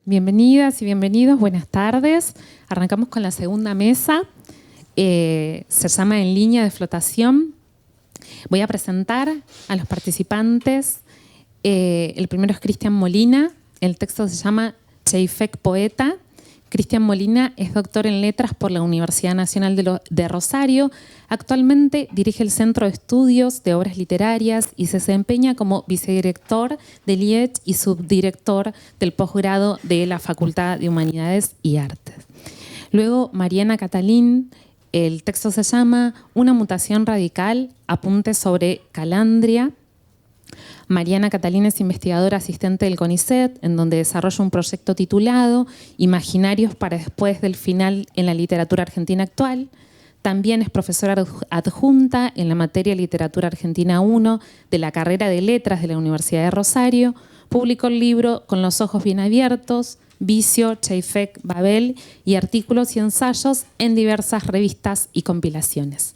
Bienvenidas y bienvenidos, buenas tardes. Arrancamos con la segunda mesa. Se llama En línea de flotación. Voy a presentar a los participantes. El primero es Cristian Molina. El texto se llama Cheifek Poeta. Cristian Molina es doctor en letras por la Universidad Nacional de Rosario. Actualmente dirige el Centro de Estudios de Obras Literarias y se desempeña como vicedirector del IET y subdirector del posgrado de la Facultad de Humanidades y Artes. Luego, Mariana Catalín. El texto se llama Una mutación radical, apuntes sobre Calandria. Mariana Catalín es investigadora asistente del CONICET, en donde desarrolla un proyecto titulado Imaginarios para después del final en la literatura argentina actual. También es profesora adjunta en la materia Literatura Argentina 1 de la carrera de Letras de la Universidad de Rosario. Publicó el libro Con los ojos bien abiertos, Vicio, Cheifek, Babel y artículos y ensayos en diversas revistas y compilaciones.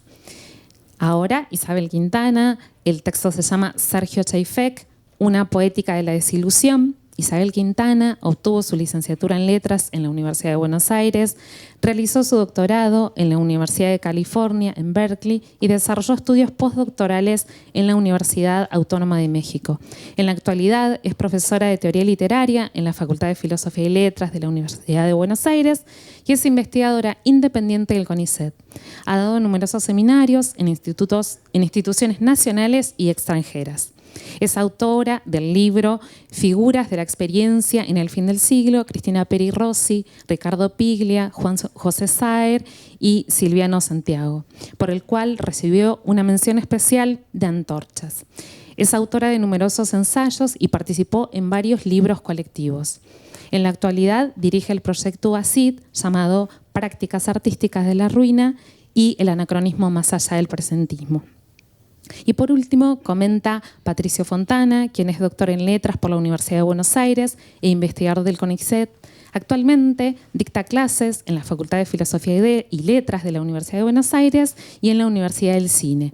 Ahora, Isabel Quintana, el texto se llama Sergio Cheifek, una poética de la desilusión. Isabel Quintana obtuvo su licenciatura en Letras en la Universidad de Buenos Aires, realizó su doctorado en la Universidad de California, en Berkeley, y desarrolló estudios postdoctorales en la Universidad Autónoma de México. En la actualidad es profesora de Teoría Literaria en la Facultad de Filosofía y Letras de la Universidad de Buenos Aires y es investigadora independiente del CONICET. Ha dado numerosos seminarios en instituciones nacionales y extranjeras. Es autora del libro Figuras de la experiencia en el fin del siglo, Cristina Peri Rossi, Ricardo Piglia, Juan José Saer y Silviano Santiago, por el cual recibió una mención especial de Antorchas. Es autora de numerosos ensayos y participó en varios libros colectivos. En la actualidad dirige el proyecto UACID llamado Prácticas Artísticas de la Ruina y el anacronismo más allá del presentismo. Y por último, comenta Patricio Fontana, quien es doctor en letras por la Universidad de Buenos Aires e investigador del CONICET. Actualmente dicta clases en la Facultad de Filosofía y Letras de la Universidad de Buenos Aires y en la Universidad del Cine.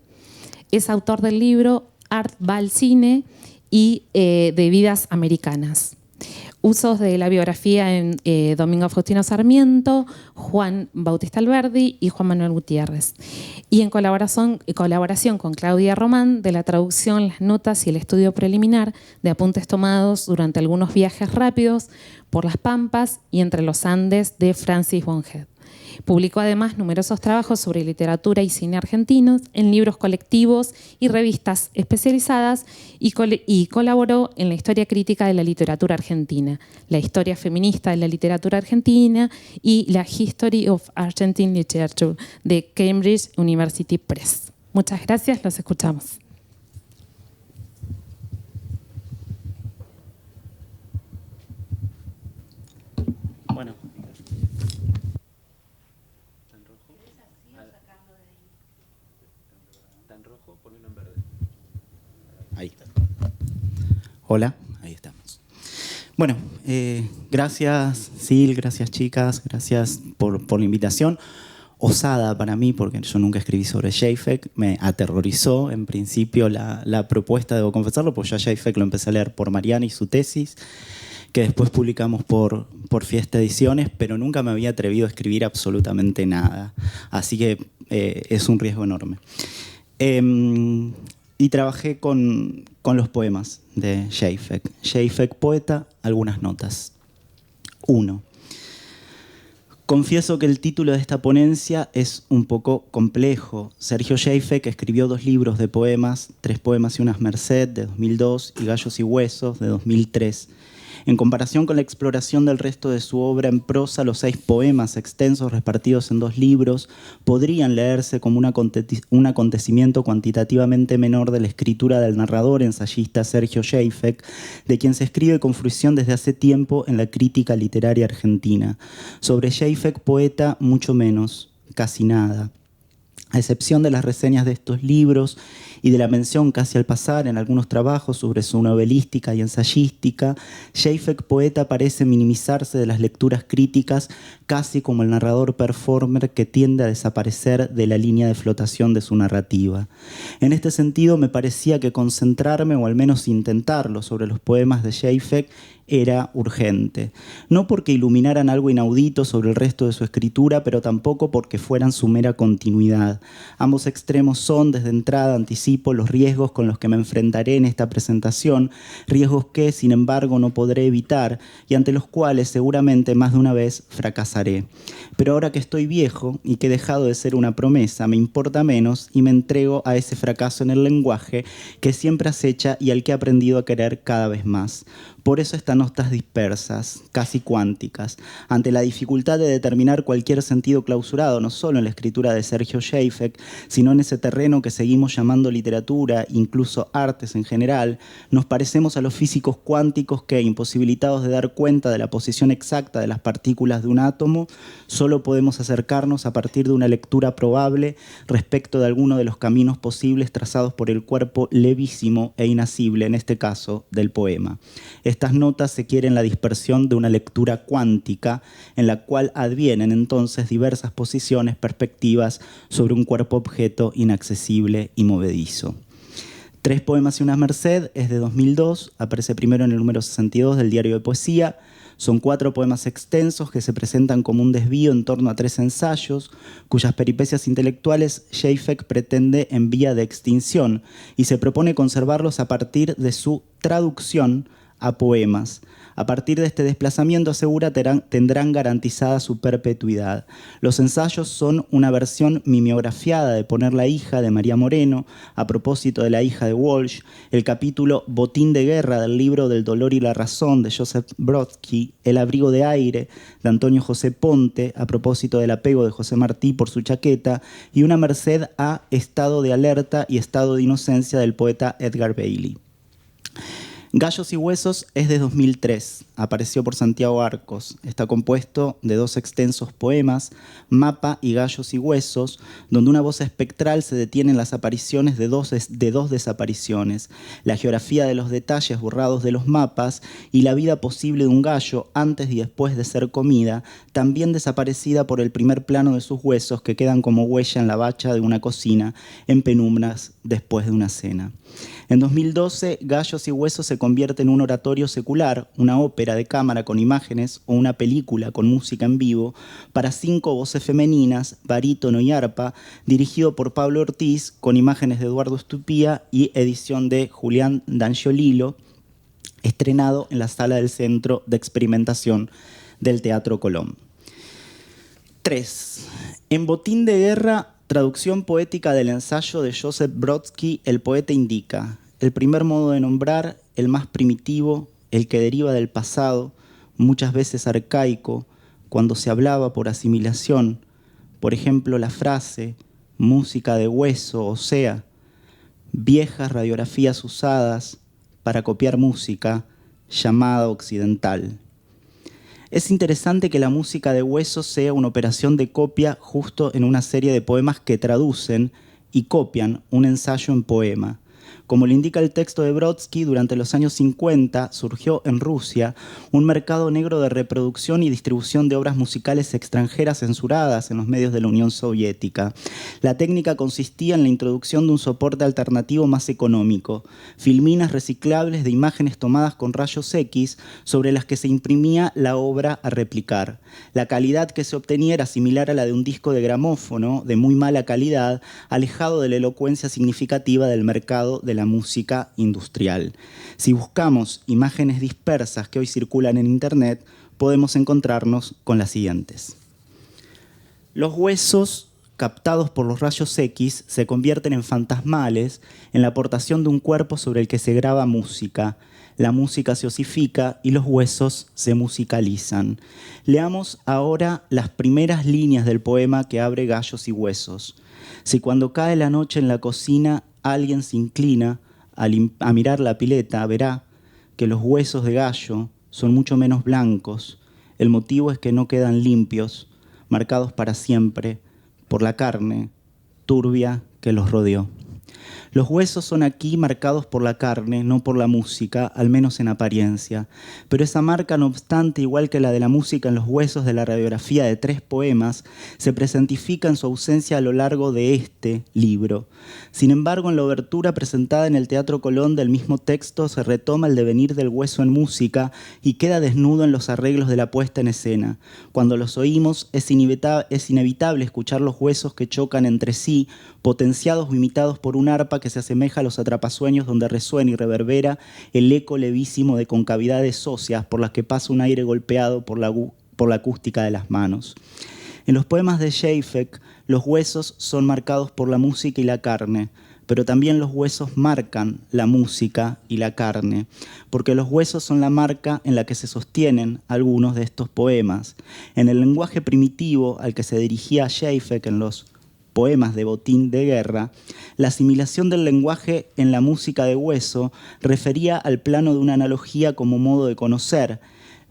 Es autor del libro Art va al cine y de Vidas Americanas. Usos de la biografía en Domingo Faustino Sarmiento, Juan Bautista Alberdi y Juan Manuel Gutiérrez. Y en colaboración con Claudia Román de la traducción, las notas y el estudio preliminar de apuntes tomados durante algunos viajes rápidos por las Pampas y entre los Andes de Francis Bonhead. Publicó además numerosos trabajos sobre literatura y cine argentinos en libros colectivos y revistas especializadas y colaboró en la historia crítica de la literatura argentina, la historia feminista de la literatura argentina y la History of Argentine Literature de Cambridge University Press. Muchas gracias, los escuchamos. Bueno. Ahí está. Hola, ahí estamos. Bueno, gracias Sil, gracias chicas, gracias por la invitación. Osada para mí, porque yo nunca escribí sobre Cheifek. Me aterrorizó en principio la propuesta, debo confesarlo, porque ya Cheifek lo empecé a leer por Mariana y su tesis, que después publicamos por Fiesta Ediciones, pero nunca me había atrevido a escribir absolutamente nada. Así que es un riesgo enorme. Y trabajé con los poemas de Cheifek. Cheifek Poeta, algunas notas. 1. Confieso que el título de esta ponencia es un poco complejo. Sergio Cheifek escribió 2 libros de poemas, 3 poemas y unas Merced, de 2002, y Gallos y Huesos, de 2003. En comparación con la exploración del resto de su obra en prosa, los 6 poemas extensos repartidos en 2 libros podrían leerse como un acontecimiento cuantitativamente menor de la escritura del narrador ensayista Sergio Cheifek, de quien se escribe con fruición desde hace tiempo en la crítica literaria argentina. Sobre Cheifek Poeta, mucho menos, casi nada. A excepción de las reseñas de estos libros y de la mención casi al pasar en algunos trabajos sobre su novelística y ensayística, Cheifek Poeta parece minimizarse de las lecturas críticas casi como el narrador performer que tiende a desaparecer de la línea de flotación de su narrativa. En este sentido, me parecía que concentrarme, o al menos intentarlo, sobre los poemas de Cheifek era urgente. No porque iluminaran algo inaudito sobre el resto de su escritura, pero tampoco porque fueran su mera continuidad. Ambos extremos son, desde entrada, anticipo los riesgos con los que me enfrentaré en esta presentación, riesgos que, sin embargo, no podré evitar y ante los cuales seguramente más de una vez fracasaré. Pero ahora que estoy viejo y que he dejado de ser una promesa, me importa menos y me entrego a ese fracaso en el lenguaje que siempre acecha y al que he aprendido a querer cada vez más. Por eso estas notas dispersas, casi cuánticas, ante la dificultad de determinar cualquier sentido clausurado, no solo en la escritura de Sergio Schaeffer, sino en ese terreno que seguimos llamando literatura, incluso artes en general, nos parecemos a los físicos cuánticos que, imposibilitados de dar cuenta de la posición exacta de las partículas de un átomo, solo podemos acercarnos a partir de una lectura probable respecto de alguno de los caminos posibles trazados por el cuerpo levísimo e inasible, en este caso, del poema. Estas notas se quieren la dispersión de una lectura cuántica en la cual advienen entonces diversas posiciones, perspectivas sobre un cuerpo-objeto inaccesible y movedizo. 3 poemas y una merced es de 2002, aparece primero en el número 62 del Diario de Poesía. Son 4 poemas extensos que se presentan como un desvío en torno a 3 ensayos, cuyas peripecias intelectuales Schaeffer pretende en vía de extinción y se propone conservarlos a partir de su traducción a poemas. A partir de este desplazamiento, asegura, tendrán garantizada su perpetuidad. Los ensayos son una versión mimeografiada de Poner la hija de María Moreno, a propósito de la hija de Walsh, el capítulo Botín de guerra del libro Del dolor y la razón de Joseph Brodsky, El abrigo de aire de Antonio José Ponte, a propósito del apego de José Martí por su chaqueta, y una merced a Estado de alerta y estado de inocencia del poeta Edgar Bailey. Gallos y huesos es de 2003, apareció por Santiago Arcos. Está compuesto de 2 extensos poemas, Mapa y Gallos y huesos, donde una voz espectral se detiene en las apariciones de dos desapariciones, la geografía de los detalles borrados de los mapas y la vida posible de un gallo antes y después de ser comida, también desaparecida por el primer plano de sus huesos que quedan como huella en la bacha de una cocina, en penumbras después de una cena. En 2012, Gallos y huesos se convierte en un oratorio secular, una ópera de cámara con imágenes o una película con música en vivo para 5 voces femeninas, barítono y arpa, dirigido por Pablo Ortiz, con imágenes de Eduardo Estupía y edición de Julián D'Angiolillo, estrenado en la Sala del Centro de Experimentación del Teatro Colón. 3. En Botín de guerra, traducción poética del ensayo de Joseph Brodsky, el poeta indica: el primer modo de nombrar, el más primitivo, el que deriva del pasado, muchas veces arcaico, cuando se hablaba por asimilación, por ejemplo la frase, música de hueso, o sea, viejas radiografías usadas para copiar música llamada occidental. Es interesante que la música de hueso sea una operación de copia justo en una serie de poemas que traducen y copian un ensayo en poema. Como le indica el texto de Brodsky, durante los años 50 surgió en Rusia un mercado negro de reproducción y distribución de obras musicales extranjeras censuradas en los medios de la Unión Soviética. La técnica consistía en la introducción de un soporte alternativo más económico, filminas reciclables de imágenes tomadas con rayos X sobre las que se imprimía la obra a replicar. La calidad que se obtenía era similar a la de un disco de gramófono de muy mala calidad, alejado de la elocuencia significativa del mercado de la música industrial. Si buscamos imágenes dispersas que hoy circulan en Internet, podemos encontrarnos con las siguientes. Los huesos captados por los rayos X se convierten en fantasmales en la aportación de un cuerpo sobre el que se graba música. La música se osifica y los huesos se musicalizan. Leamos ahora las primeras líneas del poema que abre Gallos y huesos. Si cuando cae la noche en la cocina alguien se inclina a mirar la pileta, verá que los huesos de gallo son mucho menos blancos. El motivo es que no quedan limpios, marcados para siempre por la carne turbia que los rodeó. Los huesos son aquí marcados por la carne, no por la música, al menos en apariencia. Pero esa marca, no obstante, igual que la de la música en los huesos de la radiografía de 3 poemas, se presentifica en su ausencia a lo largo de este libro. Sin embargo, en la obertura presentada en el Teatro Colón del mismo texto se retoma el devenir del hueso en música y queda desnudo en los arreglos de la puesta en escena. Cuando los oímos, es inevitable escuchar los huesos que chocan entre sí, potenciados o imitados por un arpa que se asemeja a los atrapasueños donde resuena y reverbera el eco levísimo de concavidades óseas por las que pasa un aire golpeado por la acústica de las manos. En los poemas de Schaeffer, los huesos son marcados por la música y la carne, pero también los huesos marcan la música y la carne, porque los huesos son la marca en la que se sostienen algunos de estos poemas. En el lenguaje primitivo al que se dirigía Schaeffer en los poemas de Botín de Guerra, la asimilación del lenguaje en la música de hueso refería al plano de una analogía como modo de conocer.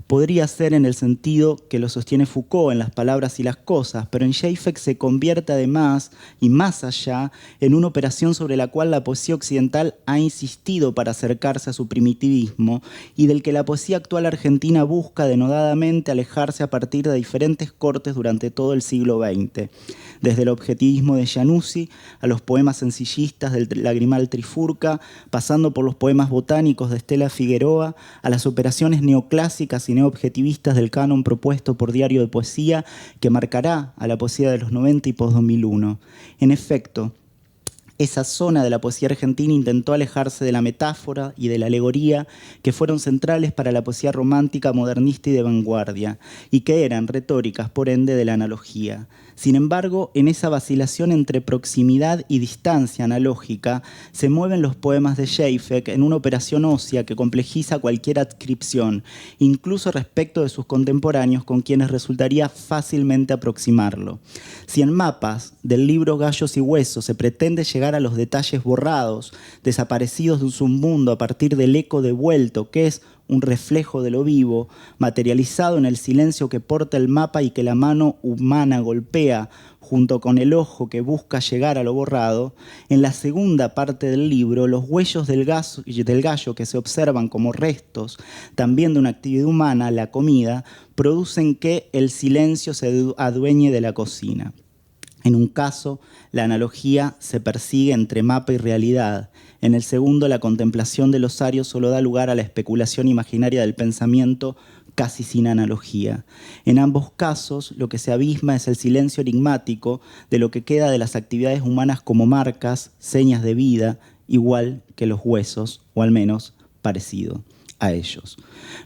Podría ser en el sentido que lo sostiene Foucault en Las palabras y las cosas, pero en Schaeffer se convierte además y más allá en una operación sobre la cual la poesía occidental ha insistido para acercarse a su primitivismo y del que la poesía actual argentina busca denodadamente alejarse a partir de diferentes cortes durante todo el siglo XX. Desde el objetivismo de Januzzi a los poemas sencillistas del lagrimal Trifurca, pasando por los poemas botánicos de Estela Figueroa, a las operaciones neoclásicas y neoobjetivistas del canon propuesto por Diario de Poesía, que marcará a la poesía de los 90 y post-2001. En efecto, esa zona de la poesía argentina intentó alejarse de la metáfora y de la alegoría que fueron centrales para la poesía romántica, modernista y de vanguardia, y que eran retóricas, por ende, de la analogía. Sin embargo, en esa vacilación entre proximidad y distancia analógica se mueven los poemas de Schaeffer en una operación ósea que complejiza cualquier adscripción, incluso respecto de sus contemporáneos con quienes resultaría fácilmente aproximarlo. Si en Mapas del libro Gallos y Huesos se pretende llegar a los detalles borrados, desaparecidos de un submundo a partir del eco devuelto, que es un reflejo de lo vivo, materializado en el silencio que porta el mapa y que la mano humana golpea junto con el ojo que busca llegar a lo borrado, en la segunda parte del libro, los huellos del gallo que se observan como restos también de una actividad humana, la comida, producen que el silencio se adueñe de la cocina. En un caso, la analogía se persigue entre mapa y realidad. En el segundo, la contemplación del osario solo da lugar a la especulación imaginaria del pensamiento casi sin analogía. En ambos casos, lo que se abisma es el silencio enigmático de lo que queda de las actividades humanas como marcas, señas de vida, igual que los huesos, o al menos parecido a ellos.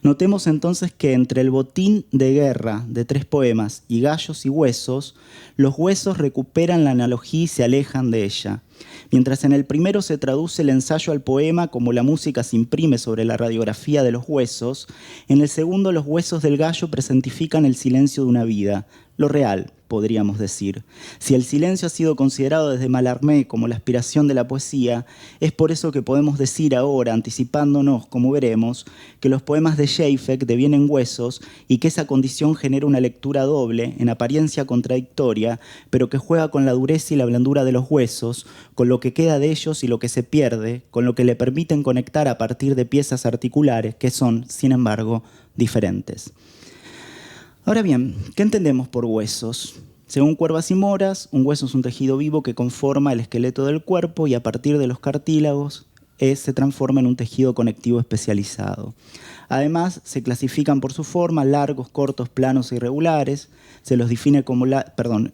Notemos entonces que entre el botín de guerra de 3 poemas y Gallos y Huesos, los huesos recuperan la analogía y se alejan de ella. Mientras en el primero se traduce el ensayo al poema como la música se imprime sobre la radiografía de los huesos, en el segundo los huesos del gallo presentifican el silencio de una vida, lo real, podríamos decir. Si el silencio ha sido considerado desde Mallarmé como la aspiración de la poesía, es por eso que podemos decir ahora, anticipándonos, como veremos, que los poemas de Schaeffer devienen huesos y que esa condición genera una lectura doble, en apariencia contradictoria, pero que juega con la dureza y la blandura de los huesos, con lo que queda de ellos y lo que se pierde, con lo que le permiten conectar a partir de piezas articulares que son, sin embargo, diferentes. Ahora bien, ¿qué entendemos por huesos? Según Cuervas y Moras, un hueso es un tejido vivo que conforma el esqueleto del cuerpo y a partir de los cartílagos se transforma en un tejido conectivo especializado. Además, se clasifican por su forma, largos, cortos, planos e irregulares. Se los define como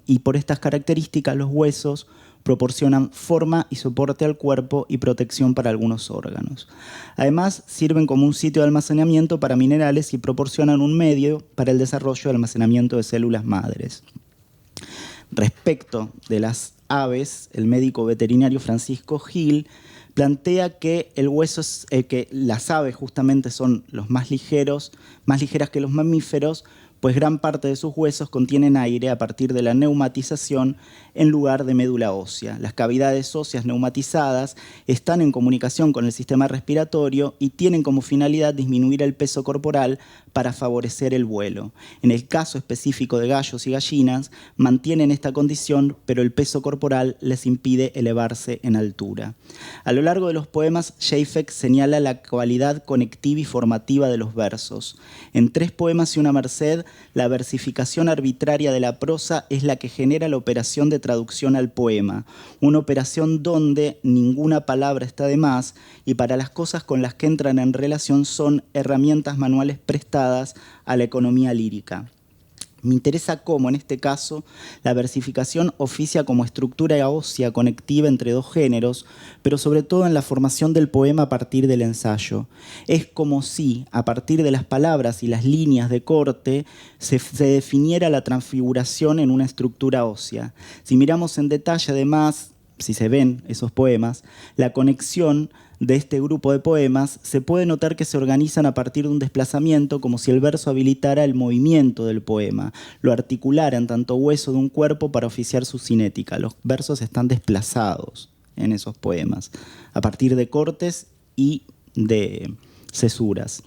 y por estas características los huesos proporcionan forma y soporte al cuerpo y protección para algunos órganos. Además, sirven como un sitio de almacenamiento para minerales y proporcionan un medio para el desarrollo y almacenamiento de células madres. Respecto de las aves, el médico veterinario Francisco Gil plantea que el hueso que las aves justamente son los más ligeras que los mamíferos, pues gran parte de sus huesos contienen aire a partir de la neumatización en lugar de médula ósea. Las cavidades óseas neumatizadas están en comunicación con el sistema respiratorio y tienen como finalidad disminuir el peso corporal para favorecer el vuelo. En el caso específico de gallos y gallinas, mantienen esta condición, pero el peso corporal les impide elevarse en altura. A lo largo de los poemas, Schaeffer señala la cualidad conectiva y formativa de los versos. En 3 poemas y una merced, la versificación arbitraria de la prosa es la que genera la operación de traducción al poema, una operación donde ninguna palabra está de más y para las cosas con las que entran en relación son herramientas manuales prestadas a la economía lírica. Me interesa cómo, en este caso, la versificación oficia como estructura ósea conectiva entre 2 géneros, pero sobre todo en la formación del poema a partir del ensayo. Es como si, a partir de las palabras y las líneas de corte, se definiera la transfiguración en una estructura ósea. Si miramos en detalle, además, si se ven esos poemas, la conexión de este grupo de poemas, se puede notar que se organizan a partir de un desplazamiento como si el verso habilitara el movimiento del poema, lo articulara en tanto hueso de un cuerpo para oficiar su cinética. Los versos están desplazados en esos poemas, a partir de cortes y de cesuras.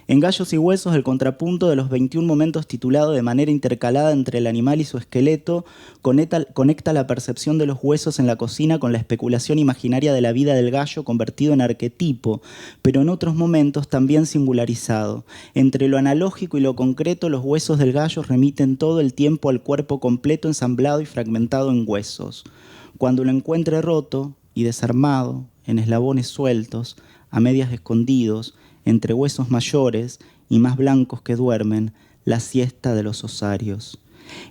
En Gallos y Huesos, el contrapunto de los 21 momentos titulado de manera intercalada entre el animal y su esqueleto conecta la percepción de los huesos en la cocina con la especulación imaginaria de la vida del gallo convertido en arquetipo, pero en otros momentos también singularizado. Entre lo analógico y lo concreto, los huesos del gallo remiten todo el tiempo al cuerpo completo ensamblado y fragmentado en huesos. Cuando lo encuentre roto y desarmado, en eslabones sueltos, a medias escondidos, entre huesos mayores y más blancos que duermen, la siesta de los osarios.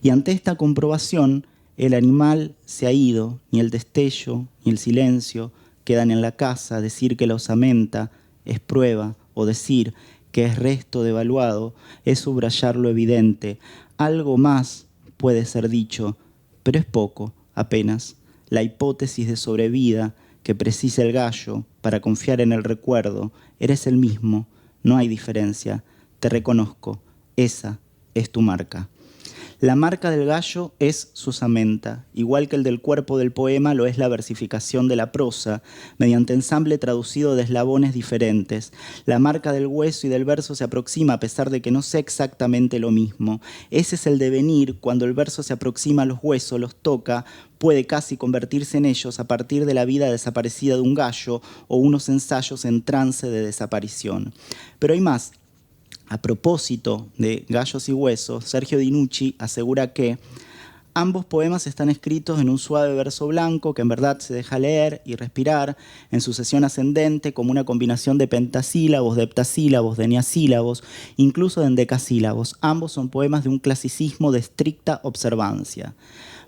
Y ante esta comprobación, el animal se ha ido, ni el destello ni el silencio quedan en la casa. Decir que la osamenta es prueba, o decir que es resto devaluado, es subrayar lo evidente. Algo más puede ser dicho, pero es poco, apenas. La hipótesis de sobrevida que precisa el gallo para confiar en el recuerdo, eres el mismo, no hay diferencia, te reconozco, esa es tu marca. La marca del gallo es su osamenta, igual que el del cuerpo del poema lo es la versificación de la prosa, mediante ensamble traducido de eslabones diferentes. La marca del hueso y del verso se aproxima a pesar de que no sea exactamente lo mismo. Ese es el devenir, cuando el verso se aproxima a los huesos, los toca, puede casi convertirse en ellos a partir de la vida desaparecida de un gallo o unos ensayos en trance de desaparición. Pero hay más. A propósito de Gallos y Huesos, Sergio Dinucci asegura que ambos poemas están escritos en un suave verso blanco que en verdad se deja leer y respirar en sucesión ascendente como una combinación de pentasílabos, de heptasílabos, de eneasílabos, incluso de endecasílabos. Ambos son poemas de un clasicismo de estricta observancia.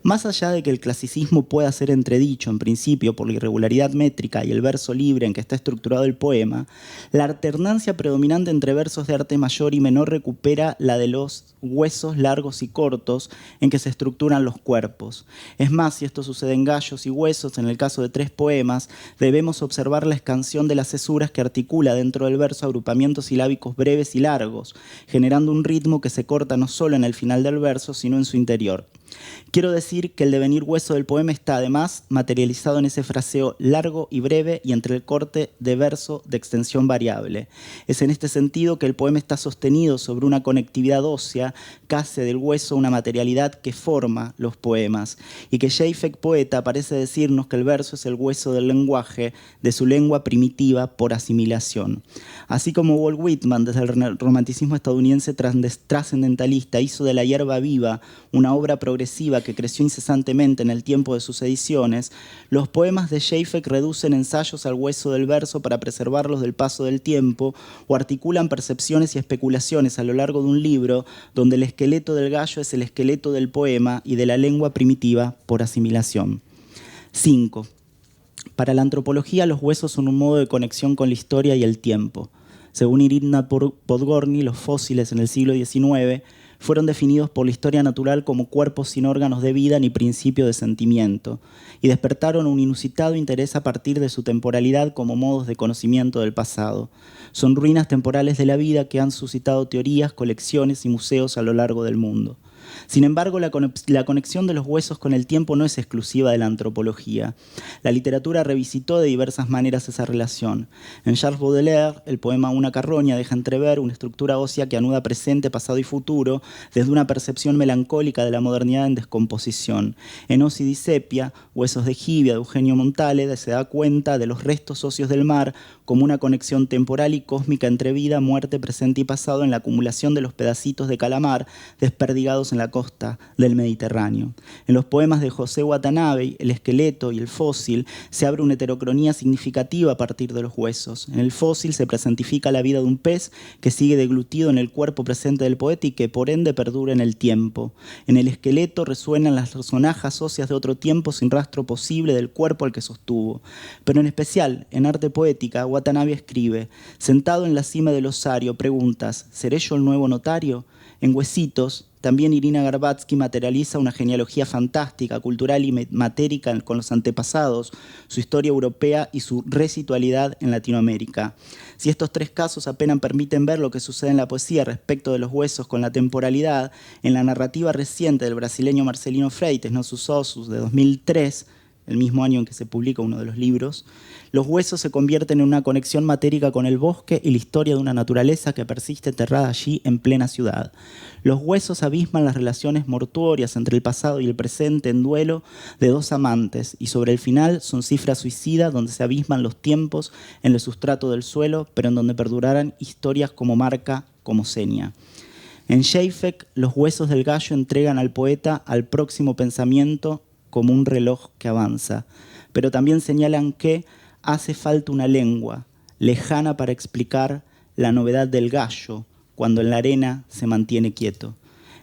Más allá de que el clasicismo pueda ser entredicho en principio por la irregularidad métrica y el verso libre en que está estructurado el poema, la alternancia predominante entre versos de arte mayor y menor recupera la de los huesos largos y cortos en que se estructuran los cuerpos. Es más, si esto sucede en Gallos y Huesos, en el caso de 3 poemas, debemos observar la escansión de las cesuras que articula dentro del verso agrupamientos silábicos breves y largos, generando un ritmo que se corta no solo en el final del verso, sino en su interior. Quiero decir que el devenir hueso del poema está además materializado en ese fraseo largo y breve y entre el corte de verso de extensión variable. Es en este sentido que el poema está sostenido sobre una conectividad ósea que hace del hueso una materialidad que forma los poemas y que Schaeffer, poeta, parece decirnos que el verso es el hueso del lenguaje, de su lengua primitiva por asimilación. Así como Walt Whitman, desde el romanticismo estadounidense trascendentalista, hizo de La hierba viva una obra progresiva que creció incesantemente en el tiempo de sus ediciones, los poemas de Schaeffer reducen ensayos al hueso del verso para preservarlos del paso del tiempo o articulan percepciones y especulaciones a lo largo de un libro donde el esqueleto del gallo es el esqueleto del poema y de la lengua primitiva por asimilación. 5. Para la antropología, los huesos son un modo de conexión con la historia y el tiempo. Según Irina Podgorny, los fósiles en el siglo XIX fueron definidos por la historia natural como cuerpos sin órganos de vida ni principio de sentimiento, y despertaron un inusitado interés a partir de su temporalidad como modos de conocimiento del pasado. Son ruinas temporales de la vida que han suscitado teorías, colecciones y museos a lo largo del mundo. Sin embargo, la conexión de los huesos con el tiempo no es exclusiva de la antropología. La literatura revisitó de diversas maneras esa relación. En Charles Baudelaire, el poema Una carroña deja entrever una estructura ósea que anuda presente, pasado y futuro desde una percepción melancólica de la modernidad en descomposición. En Osi di Sepia, Huesos de Jibia, de Eugenio Montale, se da cuenta de los restos óseos del mar como una conexión temporal y cósmica entre vida, muerte, presente y pasado en la acumulación de los pedacitos de calamar desperdigados en la costa del Mediterráneo. En los poemas de José Watanabe, el esqueleto y el fósil, se abre una heterocronía significativa a partir de los huesos. En el fósil se presentifica la vida de un pez que sigue deglutido en el cuerpo presente del poeta y que por ende perdura en el tiempo. En el esqueleto resuenan las sonajas óseas de otro tiempo sin rastro posible del cuerpo al que sostuvo. Pero en especial, en Arte Poética, Watanabe escribe: sentado en la cima del osario, preguntas, ¿seré yo el nuevo notario? En Huesitos, también Irina Garbatsky materializa una genealogía fantástica, cultural y matérica con los antepasados, su historia europea y su resitualidad en Latinoamérica. Si estos tres casos apenas permiten ver lo que sucede en la poesía respecto de los huesos con la temporalidad, en la narrativa reciente del brasileño Marcelino Freitas, Nossos Ossos, de 2003, el mismo año en que se publica uno de los libros, los huesos se convierten en una conexión matérica con el bosque y la historia de una naturaleza que persiste enterrada allí en plena ciudad. Los huesos abisman las relaciones mortuorias entre el pasado y el presente en duelo de dos amantes, y sobre el final son cifras suicidas donde se abisman los tiempos en el sustrato del suelo, pero en donde perdurarán historias como marca, como seña. En Schaeffek, los huesos del gallo entregan al poeta al próximo pensamiento como un reloj que avanza, pero también señalan que hace falta una lengua lejana para explicar la novedad del gallo cuando en la arena se mantiene quieto.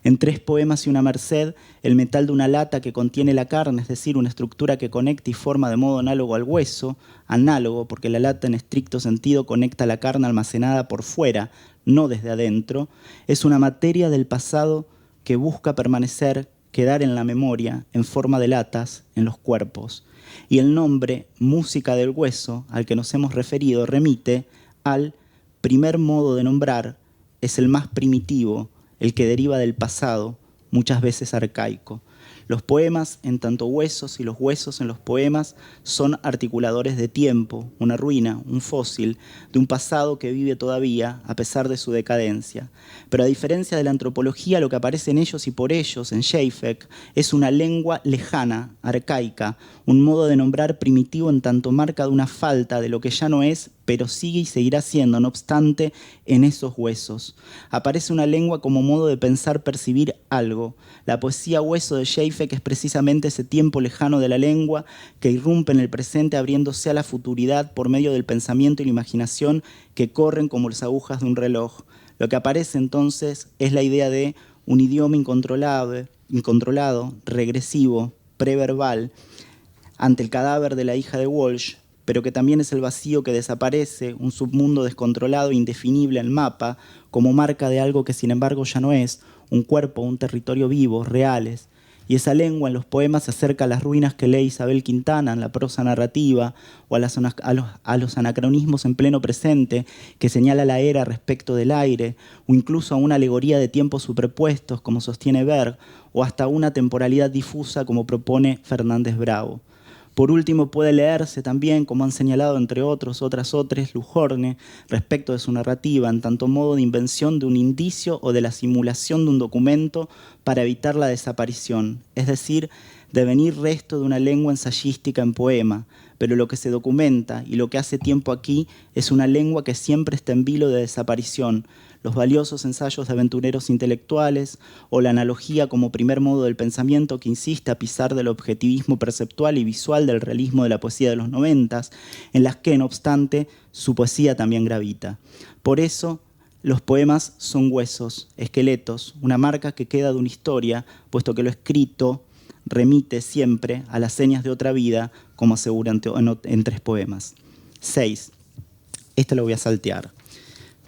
En Tres poemas y una merced, el metal de una lata que contiene la carne, es decir, una estructura que conecta y forma de modo análogo al hueso, análogo porque la lata en estricto sentido conecta la carne almacenada por fuera, no desde adentro, es una materia del pasado que busca permanecer, quedar en la memoria, en forma de latas, en los cuerpos. Y el nombre, música del hueso, al que nos hemos referido, remite al primer modo de nombrar, es el más primitivo, el que deriva del pasado, muchas veces arcaico. Los poemas en tanto huesos y los huesos en los poemas son articuladores de tiempo, una ruina, un fósil, de un pasado que vive todavía a pesar de su decadencia. Pero a diferencia de la antropología, lo que aparece en ellos y por ellos, en Schaeffek, es una lengua lejana, arcaica, un modo de nombrar primitivo en tanto marca de una falta de lo que ya no es, pero sigue y seguirá siendo, no obstante, en esos huesos. Aparece una lengua como modo de pensar, percibir algo. La poesía hueso de Schaeffek es precisamente ese tiempo lejano de la lengua que irrumpe en el presente abriéndose a la futuridad por medio del pensamiento y la imaginación que corren como las agujas de un reloj. Lo que aparece entonces es la idea de un idioma incontrolado, regresivo, preverbal, ante el cadáver de la hija de Walsh, pero que también es el vacío que desaparece, un submundo descontrolado e indefinible en el mapa, como marca de algo que sin embargo ya no es, un cuerpo, un territorio vivo, reales. Y esa lengua en los poemas se acerca a las ruinas que lee Isabel Quintana en la prosa narrativa, o a los anacronismos en pleno presente, que señala la era respecto del aire, o incluso a una alegoría de tiempos superpuestos, como sostiene Berg, o hasta una temporalidad difusa, como propone Fernández Bravo. Por último, puede leerse también, como han señalado entre otros, Lujorne, respecto de su narrativa, en tanto modo de invención de un indicio o de la simulación de un documento para evitar la desaparición, es decir, devenir resto de una lengua ensayística en poema, pero lo que se documenta y lo que hace tiempo aquí es una lengua que siempre está en vilo de desaparición, los valiosos ensayos de aventureros intelectuales o la analogía como primer modo del pensamiento que insiste a pisar del objetivismo perceptual y visual del realismo de la poesía de los 90, en las que, no obstante, su poesía también gravita. Por eso, los poemas son huesos, esqueletos, una marca que queda de una historia, puesto que lo escrito remite siempre a las señas de otra vida, como aseguran en Tres poemas. 6. Esto lo voy a saltear.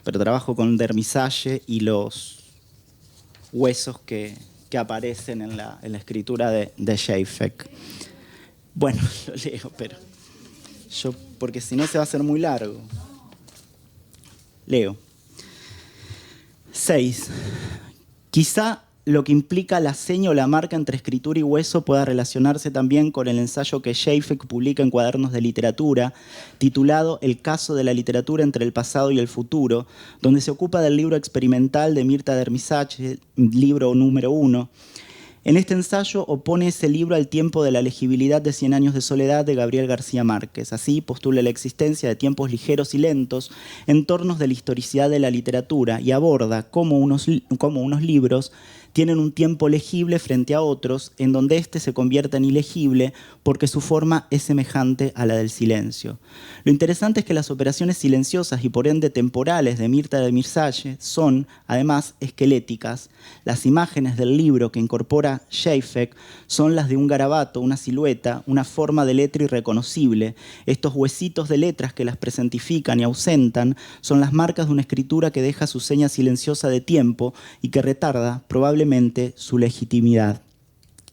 Pero trabajo con Dermisage y los huesos que aparecen en la escritura de Schaeffer. Bueno, lo leo, pero porque si no se va a hacer muy largo. Leo. 6. Quizá lo que implica la seña o la marca entre escritura y hueso pueda relacionarse también con el ensayo que Schaeffer publica en Cuadernos de Literatura, titulado El caso de la literatura entre el pasado y el futuro, donde se ocupa del libro experimental de Mirta Dermisache, libro número 1. En este ensayo opone ese libro al tiempo de la legibilidad de 100 años de soledad de Gabriel García Márquez. Así postula la existencia de tiempos ligeros y lentos, entornos de la historicidad de la literatura, y aborda cómo unos libros tienen un tiempo legible frente a otros, en donde éste se convierte en ilegible porque su forma es semejante a la del silencio. Lo interesante es que las operaciones silenciosas y por ende temporales de Mirta de Mirsalle son, además, esqueléticas. Las imágenes del libro que incorpora Schaeffer son las de un garabato, una silueta, una forma de letra irreconocible. Estos huesitos de letras que las presentifican y ausentan son las marcas de una escritura que deja su seña silenciosa de tiempo y que retarda probablemente su legitimidad.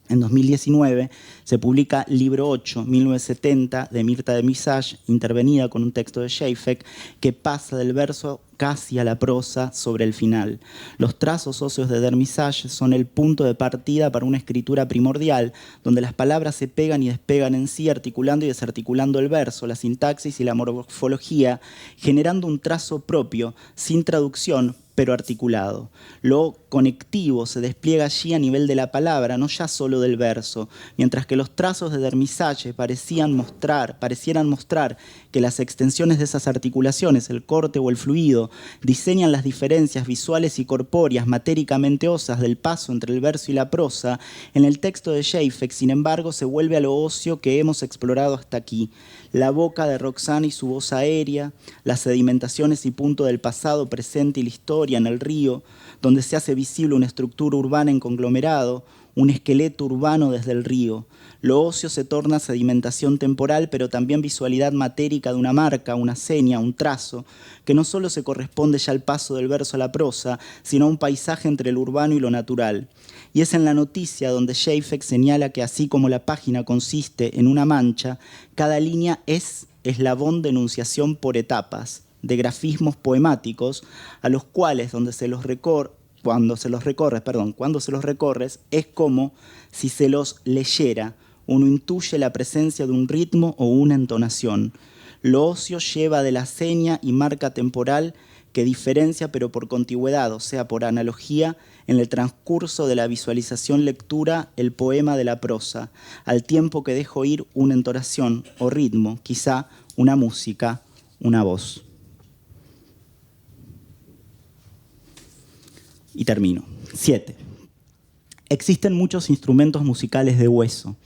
En 2019 se publica Libro 8, 1970, de Mirta de Mirsalle, intervenida con un texto de Schaeffer, que pasa del verso casi a la prosa sobre el final. Los trazos óseos de Dermisalle son el punto de partida para una escritura primordial, donde las palabras se pegan y despegan en sí, articulando y desarticulando el verso, la sintaxis y la morfología, generando un trazo propio, sin traducción, pero articulado. Lo conectivo se despliega allí a nivel de la palabra, no ya solo del verso, mientras que los trazos de Dermisalle parecieran mostrar que las extensiones de esas articulaciones, el corte o el fluido, diseñan las diferencias visuales y corpóreas matéricamente osas del paso entre el verso y la prosa. En el texto de Schaeffer, sin embargo, se vuelve a lo óseo que hemos explorado hasta aquí. La boca de Roxana y su voz aérea, las sedimentaciones y punto del pasado, presente y la historia en el río, donde se hace visible una estructura urbana en conglomerado, un esqueleto urbano desde el río. Lo óseo se torna sedimentación temporal, pero también visualidad matérica de una marca, una seña, un trazo, que no solo se corresponde ya al paso del verso a la prosa, sino a un paisaje entre lo urbano y lo natural. Y es en la noticia donde Schaeffer señala que así como la página consiste en una mancha, cada línea es eslabón de enunciación por etapas, de grafismos poemáticos, a los cuales cuando se los recorres, es como si se los leyera. Uno intuye la presencia de un ritmo o una entonación. Lo óseo lleva de la seña y marca temporal que diferencia, pero por contigüedad, o sea, por analogía, en el transcurso de la visualización-lectura, el poema de la prosa, al tiempo que deja oír una entonación o ritmo, quizá una música, una voz. Y termino. 7. Existen muchos instrumentos musicales de hueso,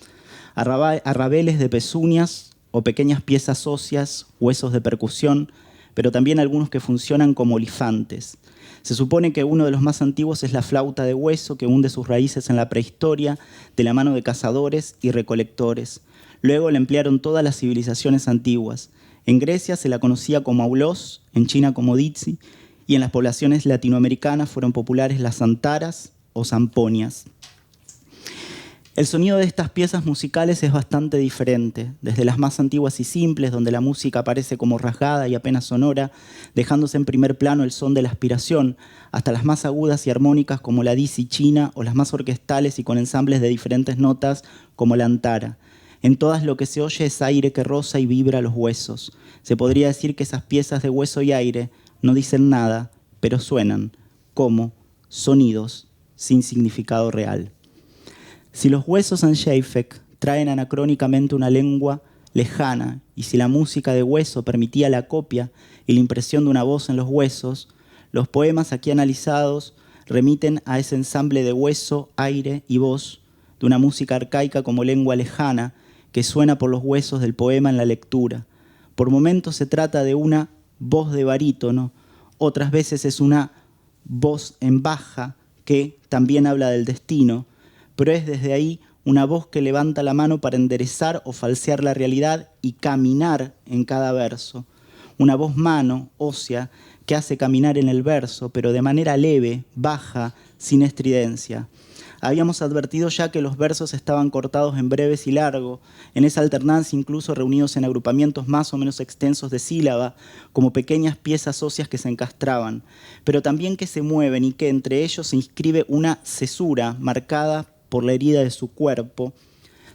arrabeles de pezuñas o pequeñas piezas óseas, huesos de percusión, pero también algunos que funcionan como olifantes. Se supone que uno de los más antiguos es la flauta de hueso, que hunde sus raíces en la prehistoria, de la mano de cazadores y recolectores. Luego la emplearon todas las civilizaciones antiguas. En Grecia se la conocía como aulos, en China como ditzi, y en las poblaciones latinoamericanas fueron populares las santaras o zamponias. El sonido de estas piezas musicales es bastante diferente, desde las más antiguas y simples, donde la música aparece como rasgada y apenas sonora, dejándose en primer plano el son de la aspiración, hasta las más agudas y armónicas como la dixi china, o las más orquestales y con ensambles de diferentes notas como la antara. En todas lo que se oye es aire que roza y vibra los huesos. Se podría decir que esas piezas de hueso y aire no dicen nada, pero suenan como sonidos sin significado real. Si los huesos en Schaeffer traen anacrónicamente una lengua lejana, y si la música de hueso permitía la copia y la impresión de una voz en los huesos, los poemas aquí analizados remiten a ese ensamble de hueso, aire y voz, de una música arcaica como lengua lejana que suena por los huesos del poema en la lectura. Por momentos se trata de una voz de barítono, otras veces es una voz en baja que también habla del destino, pero es desde ahí una voz que levanta la mano para enderezar o falsear la realidad y caminar en cada verso. Una voz mano, ósea, que hace caminar en el verso, pero de manera leve, baja, sin estridencia. Habíamos advertido ya que los versos estaban cortados en breves y largo, en esa alternancia incluso reunidos en agrupamientos más o menos extensos de sílaba, como pequeñas piezas óseas que se encastraban, pero también que se mueven y que entre ellos se inscribe una cesura marcada por la herida de su cuerpo.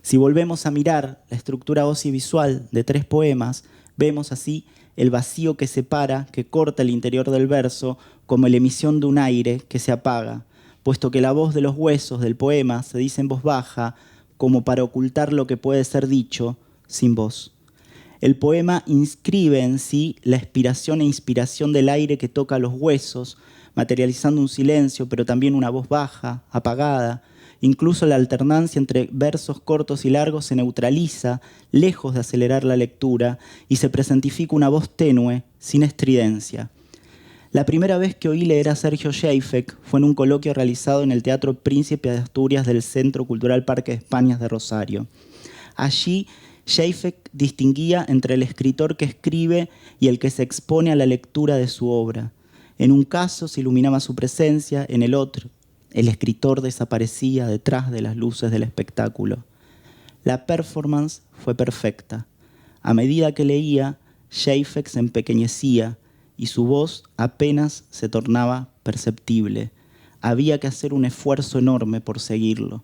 Si volvemos a mirar la estructura ósea y visual de 3 poemas, vemos así el vacío que separa, que corta el interior del verso, como la emisión de un aire que se apaga, puesto que la voz de los huesos del poema se dice en voz baja, como para ocultar lo que puede ser dicho sin voz. El poema inscribe en sí la expiración e inspiración del aire que toca los huesos, materializando un silencio, pero también una voz baja, apagada. Incluso la alternancia entre versos cortos y largos se neutraliza, lejos de acelerar la lectura, y se presentifica una voz tenue, sin estridencia. La primera vez que oí leer a Sergio Schaeffek fue en un coloquio realizado en el Teatro Príncipe de Asturias del Centro Cultural Parque de Españas de Rosario. Allí, Schaeffek distinguía entre el escritor que escribe y el que se expone a la lectura de su obra. En un caso se iluminaba su presencia, en el otro, el escritor desaparecía detrás de las luces del espectáculo. La performance fue perfecta. A medida que leía, Schaeffek se empequeñecía, y su voz apenas se tornaba perceptible. Había que hacer un esfuerzo enorme por seguirlo.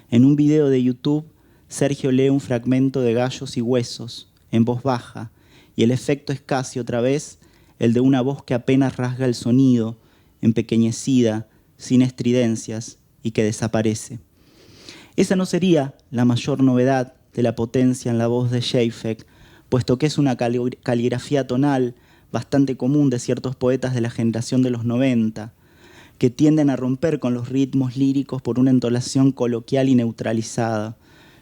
En un video de YouTube, Sergio lee un fragmento de Gallos y Huesos, en voz baja, y el efecto es casi otra vez el de una voz que apenas rasga el sonido, empequeñecida, sin estridencias, y que desaparece. Esa no sería la mayor novedad de la potencia en la voz de Schaeffek, puesto que es una caligrafía tonal bastante común de ciertos poetas de la generación de los 90, que tienden a romper con los ritmos líricos por una entonación coloquial y neutralizada,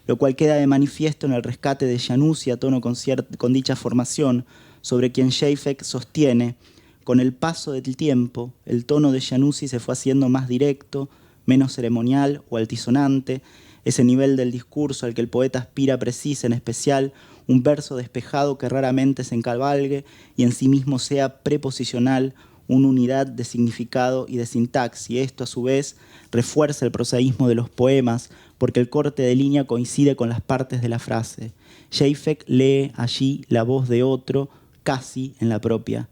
lo cual queda de manifiesto en el rescate de Januzzi a tono con dicha formación, sobre quien Schaeffek sostiene: con el paso del tiempo, el tono de Januzzi se fue haciendo más directo, menos ceremonial o altisonante. Ese nivel del discurso al que el poeta aspira precisa, en especial, un verso despejado que raramente se encabalgue y en sí mismo sea preposicional, una unidad de significado y de sintaxis. Esto, a su vez, refuerza el prosaísmo de los poemas, porque el corte de línea coincide con las partes de la frase. Schaeffek lee allí la voz de otro, casi en la propia.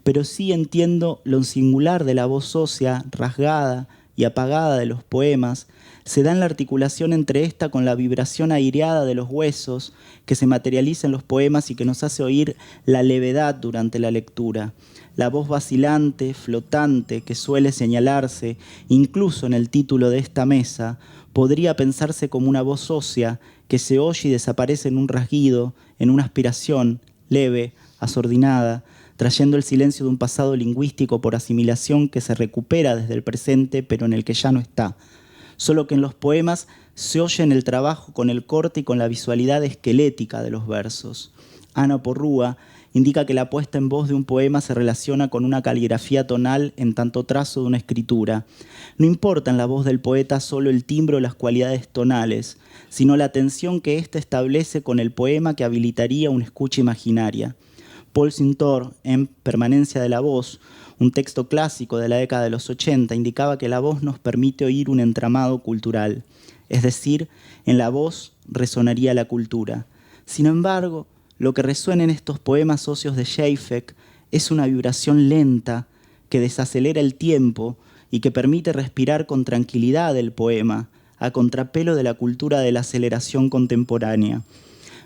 Pero sí entiendo lo singular de la voz ósea, rasgada y apagada de los poemas, se da en la articulación entre esta con la vibración aireada de los huesos que se materializa en los poemas y que nos hace oír la levedad durante la lectura. La voz vacilante, flotante, que suele señalarse, incluso en el título de esta mesa, podría pensarse como una voz ósea que se oye y desaparece en un rasguido, en una aspiración leve, asordinada, trayendo el silencio de un pasado lingüístico por asimilación que se recupera desde el presente, pero en el que ya no está. Solo que en los poemas se oye en el trabajo con el corte y con la visualidad esquelética de los versos. Ana Porrúa indica que la puesta en voz de un poema se relaciona con una caligrafía tonal en tanto trazo de una escritura. No importa en la voz del poeta solo el timbre o las cualidades tonales, sino la tensión que ésta establece con el poema que habilitaría una escucha imaginaria. Paul Sintor, en Permanencia de la voz, un texto clásico de la década de los 80, indicaba que la voz nos permite oír un entramado cultural, es decir, en la voz resonaría la cultura. Sin embargo, lo que resuena en estos poemas óseos de Schaeffek es una vibración lenta que desacelera el tiempo y que permite respirar con tranquilidad el poema, a contrapelo de la cultura de la aceleración contemporánea.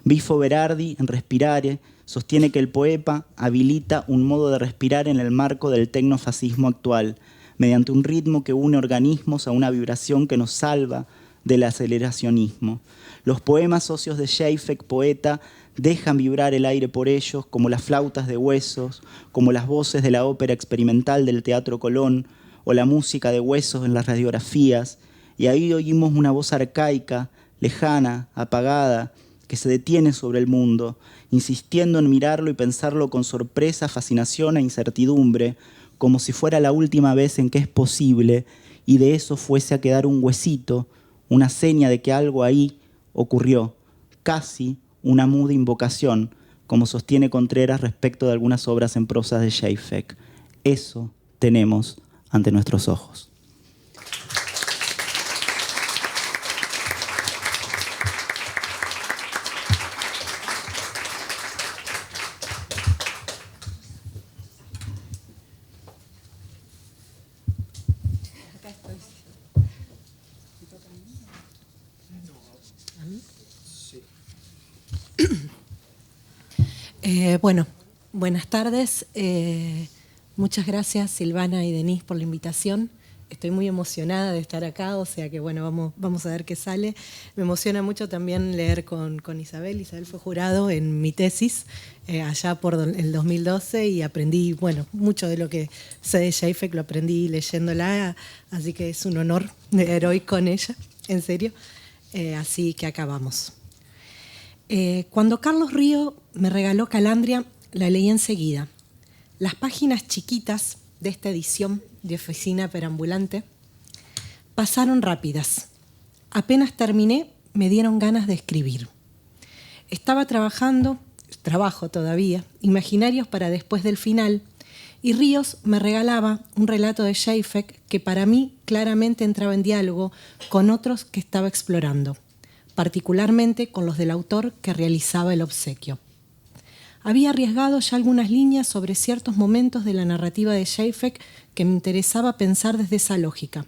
Bifo Berardi, en Respirare, sostiene que el poema habilita un modo de respirar en el marco del tecnofascismo actual, mediante un ritmo que une organismos a una vibración que nos salva del aceleracionismo. Los poemas socios de Schaeffek, poeta, dejan vibrar el aire por ellos, como las flautas de huesos, como las voces de la ópera experimental del Teatro Colón, o la música de huesos en las radiografías, y ahí oímos una voz arcaica, lejana, apagada, que se detiene sobre el mundo, insistiendo en mirarlo y pensarlo con sorpresa, fascinación e incertidumbre, como si fuera la última vez en que es posible, y de eso fuese a quedar un huesito, una seña de que algo ahí ocurrió, casi una muda invocación, como sostiene Contreras respecto de algunas obras en prosa de Schaeffek. Eso tenemos ante nuestros ojos. Bueno, buenas tardes. Muchas gracias Silvana y Denise por la invitación. Estoy muy emocionada de estar acá, o sea que bueno, vamos a ver qué sale. Me emociona mucho también leer con Isabel. Isabel fue jurado en mi tesis allá por el 2012 y aprendí, bueno, mucho de lo que sé de Schaeffer lo aprendí leyéndola, así que es un honor leer hoy con ella, en serio. Así que acá vamos. Cuando Carlos Río me regaló Calandria, la leí enseguida. Las páginas chiquitas de esta edición de Oficina Perambulante pasaron rápidas. Apenas terminé, me dieron ganas de escribir. Estaba trabajo todavía, Imaginarios para después del final, y Ríos me regalaba un relato de Schaeffer que para mí claramente entraba en diálogo con otros que estaba explorando, particularmente con los del autor que realizaba el obsequio. Había arriesgado ya algunas líneas sobre ciertos momentos de la narrativa de Schaeffer que me interesaba pensar desde esa lógica.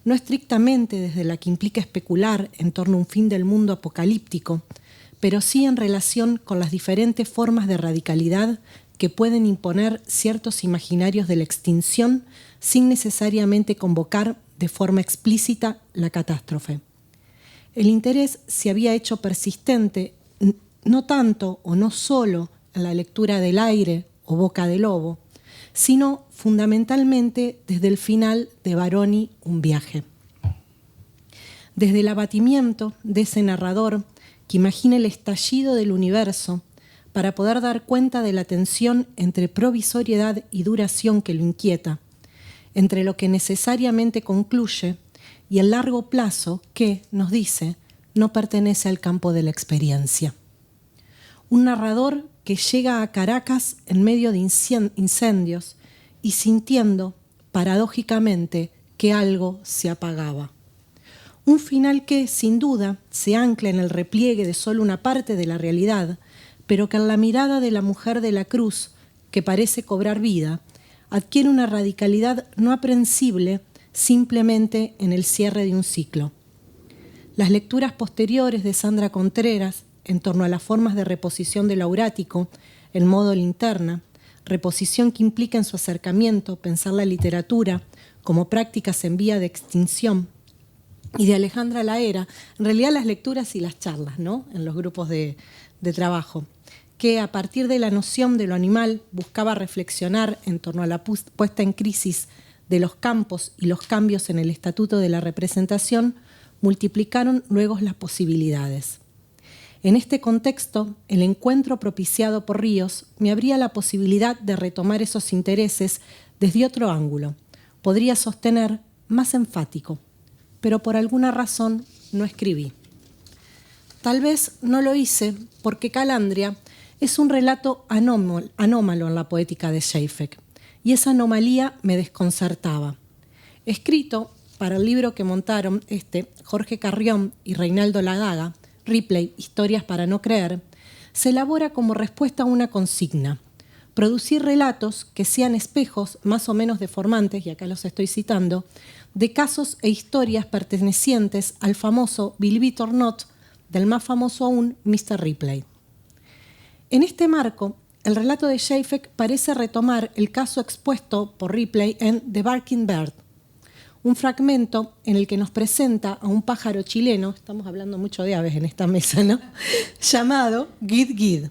No estrictamente desde la que implica especular en torno a un fin del mundo apocalíptico, pero sí en relación con las diferentes formas de radicalidad que pueden imponer ciertos imaginarios de la extinción sin necesariamente convocar de forma explícita la catástrofe. El interés se había hecho persistente no tanto o no solo en la lectura del Aire o Boca de Lobo, sino fundamentalmente desde el final de Baroni, Un viaje. Desde el abatimiento de ese narrador que imagina el estallido del universo para poder dar cuenta de la tensión entre provisoriedad y duración que lo inquieta, entre lo que necesariamente concluye y el largo plazo que, nos dice, no pertenece al campo de la experiencia. Un narrador que llega a Caracas en medio de incendios y sintiendo, paradójicamente, que algo se apagaba. Un final que, sin duda, se ancla en el repliegue de solo una parte de la realidad, pero que en la mirada de la mujer de la cruz, que parece cobrar vida, adquiere una radicalidad no aprensible simplemente en el cierre de un ciclo. Las lecturas posteriores de Sandra Contreras en torno a las formas de reposición del aurático, el modo linterna, reposición que implica en su acercamiento pensar la literatura como prácticas en vía de extinción, y de Alejandra Laera, en realidad las lecturas y las charlas, ¿no?, en los grupos de trabajo, que a partir de la noción de lo animal buscaba reflexionar en torno a la puesta en crisis de los campos y los cambios en el estatuto de la representación, multiplicaron luego las posibilidades. En este contexto, el encuentro propiciado por Ríos me abría la posibilidad de retomar esos intereses desde otro ángulo, podría sostener más enfático, pero por alguna razón no escribí. Tal vez no lo hice porque Calandria es un relato anómalo en la poética de Schaeffer, y esa anomalía me desconcertaba. Escrito para el libro que montaron Jorge Carrión y Reinaldo Ladaga, Ripley, Historias para no creer, se elabora como respuesta a una consigna: producir relatos que sean espejos más o menos deformantes, y acá los estoy citando, de casos e historias pertenecientes al famoso Believe It or Not, del más famoso aún Mr. Ripley. En este marco, el relato de Schaeffer parece retomar el caso expuesto por Ripley en The Barking Bird, un fragmento en el que nos presenta a un pájaro chileno, estamos hablando mucho de aves en esta mesa, ¿no?, llamado Gid Gid,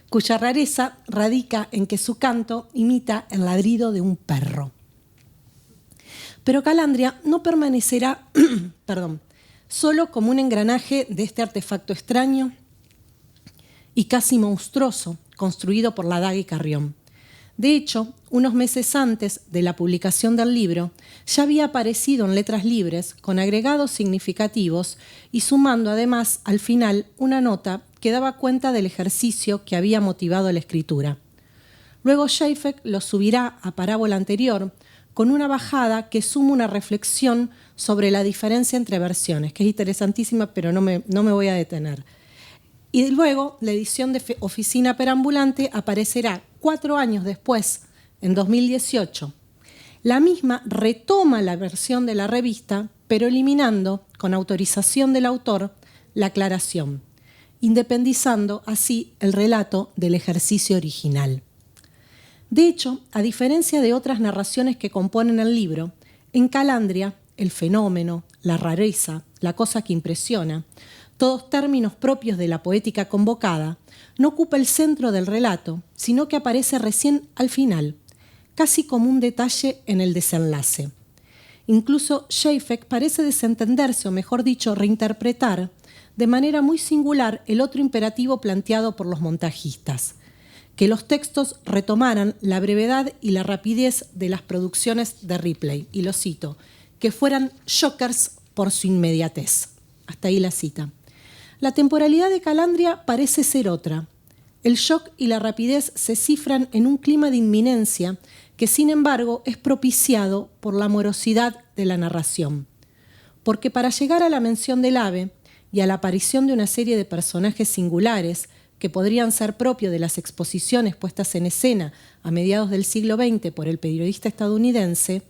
cuya rareza radica en que su canto imita el ladrido de un perro. Pero Calandria no permanecerá solo como un engranaje de este artefacto extraño y casi monstruoso construido por Ladaga y Carrión. De hecho, unos meses antes de la publicación del libro, ya había aparecido en Letras Libres con agregados significativos y sumando además al final una nota que daba cuenta del ejercicio que había motivado la escritura. Luego Schaeffer lo subirá a Parábola Anterior con una bajada que suma una reflexión sobre la diferencia entre versiones, que es interesantísima, pero no me voy a detener. Y luego la edición de Oficina Perambulante aparecerá 4 años después, en 2018. La misma retoma la versión de la revista, pero eliminando, con autorización del autor, la aclaración. independizando así el relato del ejercicio original. De hecho, a diferencia de otras narraciones que componen el libro, en Calandria, el fenómeno, la rareza, la cosa que impresiona, todos términos propios de la poética convocada, no ocupa el centro del relato, sino que aparece recién al final, casi como un detalle en el desenlace. Incluso Žejfek parece desentenderse, o mejor dicho, reinterpretar de manera muy singular el otro imperativo planteado por los montajistas, que los textos retomaran la brevedad y la rapidez de las producciones de Ripley, y lo cito, que fueran shockers por su inmediatez. Hasta ahí la cita. La temporalidad de Calandria parece ser otra. El shock y la rapidez se cifran en un clima de inminencia que, sin embargo, es propiciado por la morosidad de la narración. Porque para llegar a la mención del ave y a la aparición de una serie de personajes singulares que podrían ser propios de las exposiciones puestas en escena a mediados del siglo XX por el periodista estadounidense,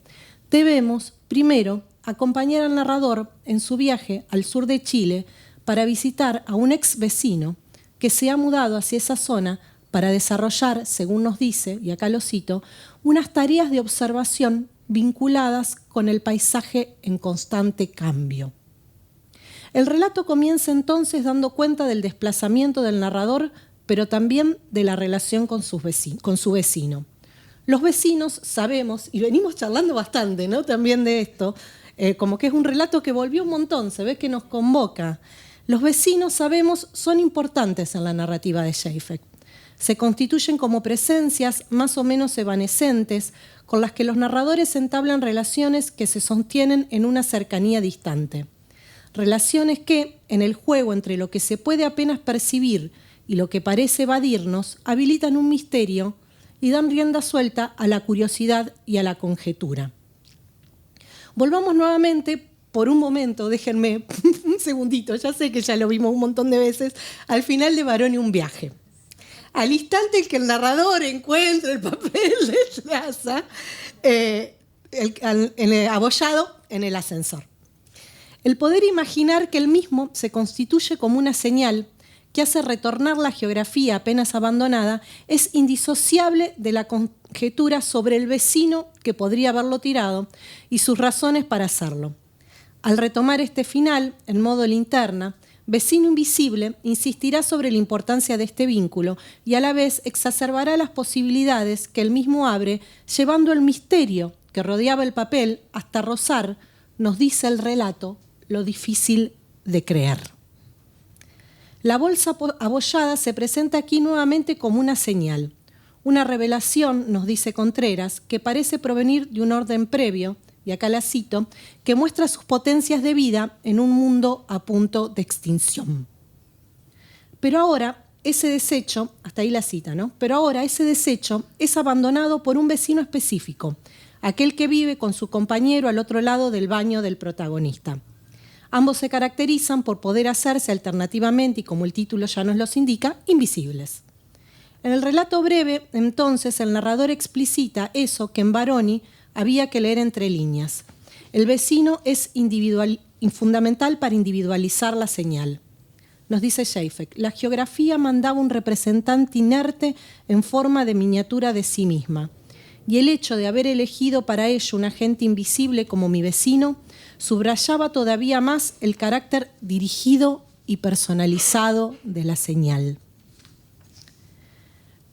debemos, primero, acompañar al narrador en su viaje al sur de Chile para visitar a un ex vecino que se ha mudado hacia esa zona para desarrollar, según nos dice, y acá lo cito, unas tareas de observación vinculadas con el paisaje en constante cambio. El relato comienza entonces dando cuenta del desplazamiento del narrador, pero también de la relación con su vecino. Los vecinos sabemos, y venimos charlando bastante, ¿no?, también de esto, como que es un relato que volvió un montón, se ve que nos convoca. Los vecinos, sabemos, son importantes en la narrativa de Žejfek. Se constituyen como presencias más o menos evanescentes con las que los narradores entablan relaciones que se sostienen en una cercanía distante. Relaciones que, en el juego entre lo que se puede apenas percibir y lo que parece evadirnos, habilitan un misterio y dan rienda suelta a la curiosidad y a la conjetura. Volvamos nuevamente, por un momento, déjenme un segundito, ya sé que ya lo vimos un montón de veces, al final de Varón y un viaje. Al instante en que el narrador encuentra el papel de Plaza, abollado en el ascensor. El poder imaginar que el mismo se constituye como una señal que hace retornar la geografía apenas abandonada es indisociable de la conjetura sobre el vecino que podría haberlo tirado y sus razones para hacerlo. Al retomar este final, en modo linterna, Vecino Invisible insistirá sobre la importancia de este vínculo y a la vez exacerbará las posibilidades que él mismo abre, llevando el misterio que rodeaba el papel hasta rozar, nos dice el relato, lo difícil de creer. La bolsa abollada se presenta aquí nuevamente como una señal, una revelación, nos dice Contreras, que parece provenir de un orden previo, y acá la cito, que muestra sus potencias de vida en un mundo a punto de extinción. Pero ahora ese desecho, hasta ahí la cita, ¿no? Pero ahora ese desecho es abandonado por un vecino específico, aquel que vive con su compañero al otro lado del baño del protagonista. Ambos se caracterizan por poder hacerse alternativamente, y como el título ya nos los indica, invisibles. En el relato breve, entonces, el narrador explicita eso que en Baroni había que leer entre líneas. El vecino es fundamental para individualizar la señal. Nos dice Žejfek, la geografía mandaba un representante inerte en forma de miniatura de sí misma. Y el hecho de haber elegido para ello un agente invisible como mi vecino subrayaba todavía más el carácter dirigido y personalizado de la señal.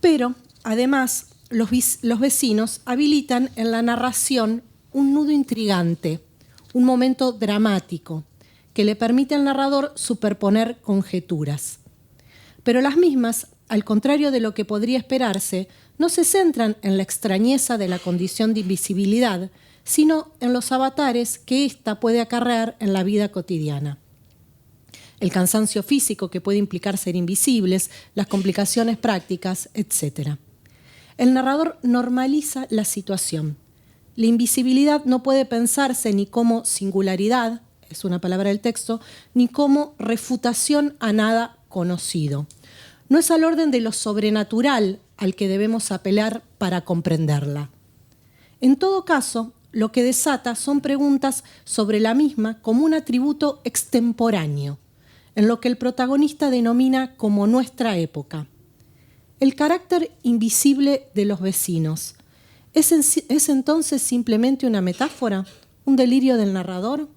Pero, además, los vecinos habilitan en la narración un nudo intrigante, un momento dramático, que le permite al narrador superponer conjeturas. Pero las mismas, al contrario de lo que podría esperarse, no se centran en la extrañeza de la condición de invisibilidad, sino en los avatares que ésta puede acarrear en la vida cotidiana. El cansancio físico que puede implicar ser invisibles, las complicaciones prácticas, etc. El narrador normaliza la situación. La invisibilidad no puede pensarse ni como singularidad, es una palabra del texto, ni como refutación a nada conocido. No es al orden de lo sobrenatural al que debemos apelar para comprenderla. En todo caso, lo que desata son preguntas sobre la misma como un atributo extemporáneo. en lo que el protagonista denomina como nuestra época. El carácter invisible de los vecinos. ¿Es entonces simplemente una metáfora? ¿Un delirio del narrador?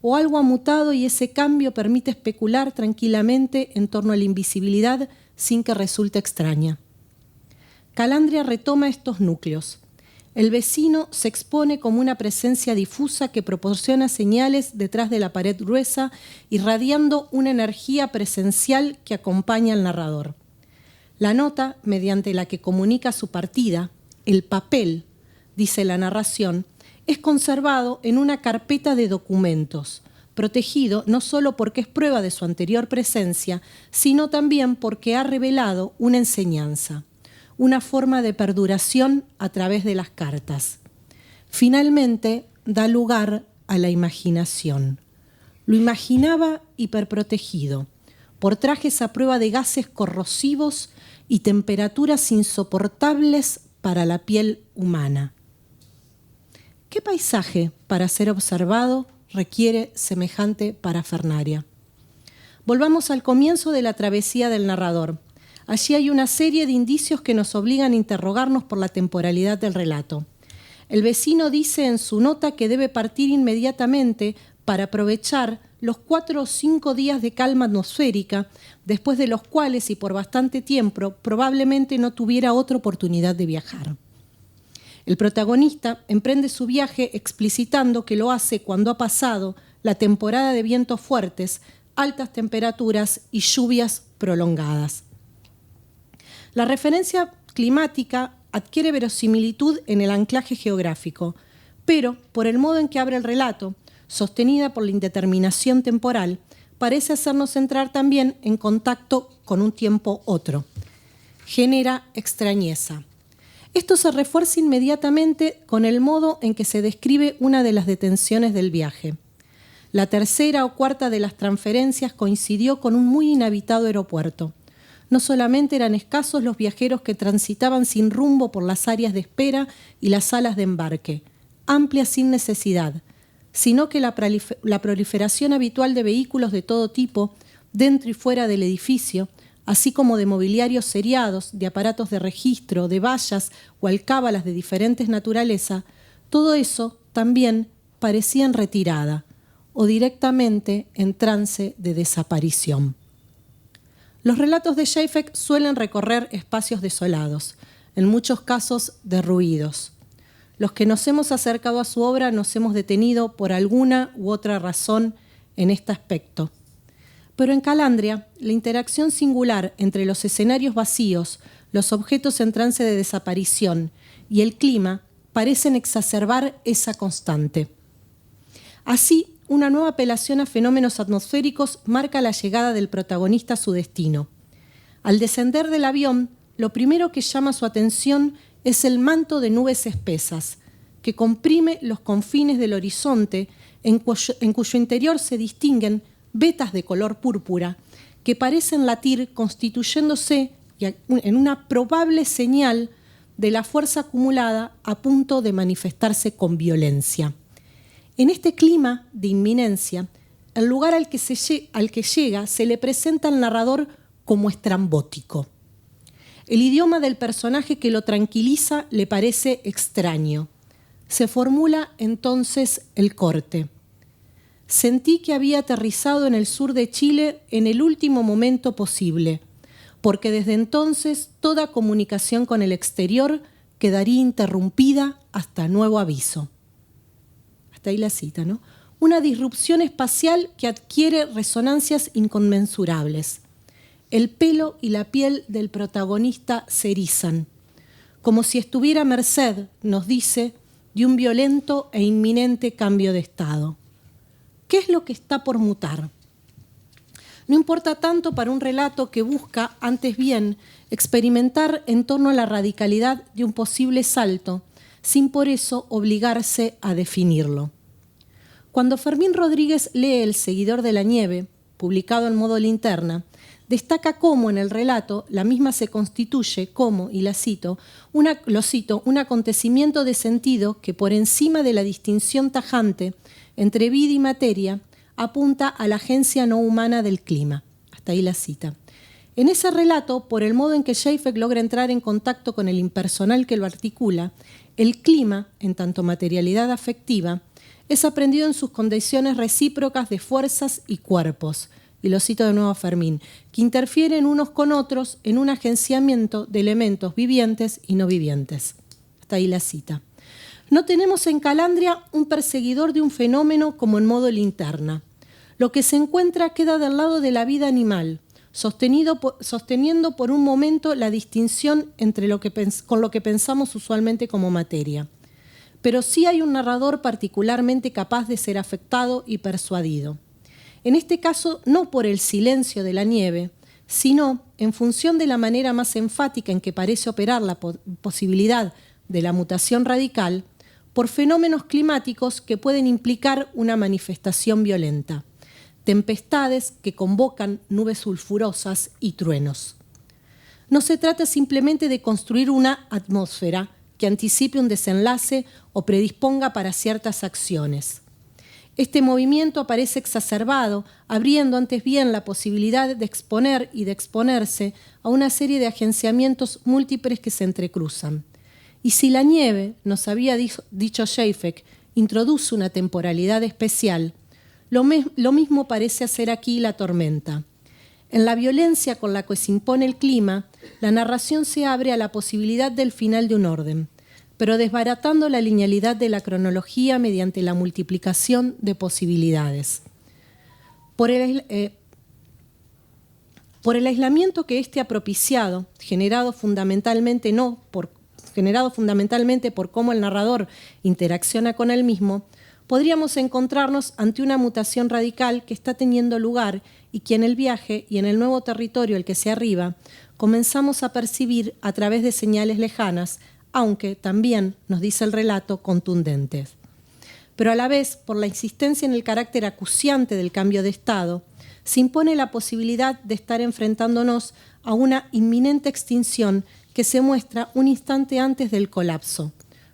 ¿O algo ha mutado y ese cambio permite especular tranquilamente en torno a la invisibilidad sin que resulte extraña? Calandria retoma estos núcleos. El vecino se expone como una presencia difusa que proporciona señales detrás de la pared gruesa, irradiando una energía presencial que acompaña al narrador. La nota, mediante la que comunica su partida, el papel, dice la narración, es conservado en una carpeta de documentos, protegido no solo porque es prueba de su anterior presencia, sino también porque ha revelado una enseñanza, una forma de perduración a través de las cartas. Finalmente, da lugar a la imaginación. Lo imaginaba hiperprotegido, por trajes a prueba de gases corrosivos y temperaturas insoportables para la piel humana. ¿Qué paisaje para ser observado requiere semejante parafernalia? Volvamos al comienzo de la travesía del narrador. Allí hay una serie de indicios que nos obligan a interrogarnos por la temporalidad del relato. El vecino dice en su nota que debe partir inmediatamente para aprovechar los 4 o 5 días de calma atmosférica, después de los cuales y por bastante tiempo probablemente no tuviera otra oportunidad de viajar. El protagonista emprende su viaje explicitando que lo hace cuando ha pasado la temporada de vientos fuertes, altas temperaturas y lluvias prolongadas. La referencia climática adquiere verosimilitud en el anclaje geográfico, pero por el modo en que abre el relato, sostenida por la indeterminación temporal, parece hacernos entrar también en contacto con un tiempo otro. Genera extrañeza. Esto se refuerza inmediatamente con el modo en que se describe una de las detenciones del viaje. La tercera o cuarta de las transferencias coincidió con un muy inhabitado aeropuerto. No solamente eran escasos los viajeros que transitaban sin rumbo por las áreas de espera y las salas de embarque, amplias sin necesidad, sino que la proliferación habitual de vehículos de todo tipo, dentro y fuera del edificio, así como de mobiliarios seriados, de aparatos de registro, de vallas o alcábalas de diferentes naturaleza, todo eso también parecía en retirada o directamente en trance de desaparición. Los relatos de Schaeffer suelen recorrer espacios desolados, en muchos casos derruidos. Los que nos hemos acercado a su obra nos hemos detenido por alguna u otra razón en este aspecto. Pero en Calandria, la interacción singular entre los escenarios vacíos, los objetos en trance de desaparición y el clima parecen exacerbar esa constante. Así, una nueva apelación a fenómenos atmosféricos marca la llegada del protagonista a su destino. Al descender del avión, lo primero que llama su atención es el manto de nubes espesas, que comprime los confines del horizonte, en cuyo interior se distinguen vetas de color púrpura, que parecen latir constituyéndose en una probable señal de la fuerza acumulada a punto de manifestarse con violencia. En este clima de inminencia, el lugar al que llega se le presenta al narrador como estrambótico. El idioma del personaje que lo tranquiliza le parece extraño. Se formula entonces el corte. Sentí que había aterrizado en el sur de Chile en el último momento posible, porque desde entonces toda comunicación con el exterior quedaría interrumpida hasta nuevo aviso. Hasta ahí la cita, ¿no? Una disrupción espacial que adquiere resonancias inconmensurables. El pelo y la piel del protagonista se erizan, como si estuviera a merced, nos dice, de un violento e inminente cambio de estado. ¿Qué es lo que está por mutar? No importa tanto para un relato que busca, antes bien, experimentar en torno a la radicalidad de un posible salto, sin por eso obligarse a definirlo. Cuando Fermín Rodríguez lee El seguidor de la nieve, publicado en modo linterna, destaca cómo en el relato la misma se constituye como, y lo cito, un acontecimiento de sentido que por encima de la distinción tajante entre vida y materia apunta a la agencia no humana del clima. Hasta ahí la cita. En ese relato, por el modo en que Zajfek logra entrar en contacto con el impersonal que lo articula, el clima, en tanto materialidad afectiva, es aprendido en sus condiciones recíprocas de fuerzas y cuerpos, y lo cito de nuevo a Fermín, que interfieren unos con otros en un agenciamiento de elementos vivientes y no vivientes. Hasta ahí la cita. No tenemos en Calandria un perseguidor de un fenómeno como en modo linterna. Lo que se encuentra queda del lado de la vida animal, sosteniendo por un momento la distinción entre con lo que pensamos usualmente como materia. Pero sí hay un narrador particularmente capaz de ser afectado y persuadido. En este caso, no por el silencio de la nieve, sino en función de la manera más enfática en que parece operar la posibilidad de la mutación radical, por fenómenos climáticos que pueden implicar una manifestación violenta, tempestades que convocan nubes sulfurosas y truenos. No se trata simplemente de construir una atmósfera que anticipe un desenlace o predisponga para ciertas acciones. Este movimiento aparece exacerbado, abriendo antes bien la posibilidad de exponer y de exponerse a una serie de agenciamientos múltiples que se entrecruzan. Y si la nieve, nos había dicho Zajfek, introduce una temporalidad especial, lo mismo parece hacer aquí la tormenta. En la violencia con la que se impone el clima, la narración se abre a la posibilidad del final de un orden, pero desbaratando la linealidad de la cronología mediante la multiplicación de posibilidades. Por el aislamiento que éste ha propiciado, generado fundamentalmente por cómo el narrador interacciona con él mismo, podríamos encontrarnos ante una mutación radical que está teniendo lugar y que en el viaje y en el nuevo territorio al que se arriba, comenzamos a percibir a través de señales lejanas, aunque también, nos dice el relato, contundentes. Pero a la vez, por la insistencia en el carácter acuciante del cambio de estado, se impone la posibilidad de estar enfrentándonos a una inminente extinción que se muestra un instante antes del colapso,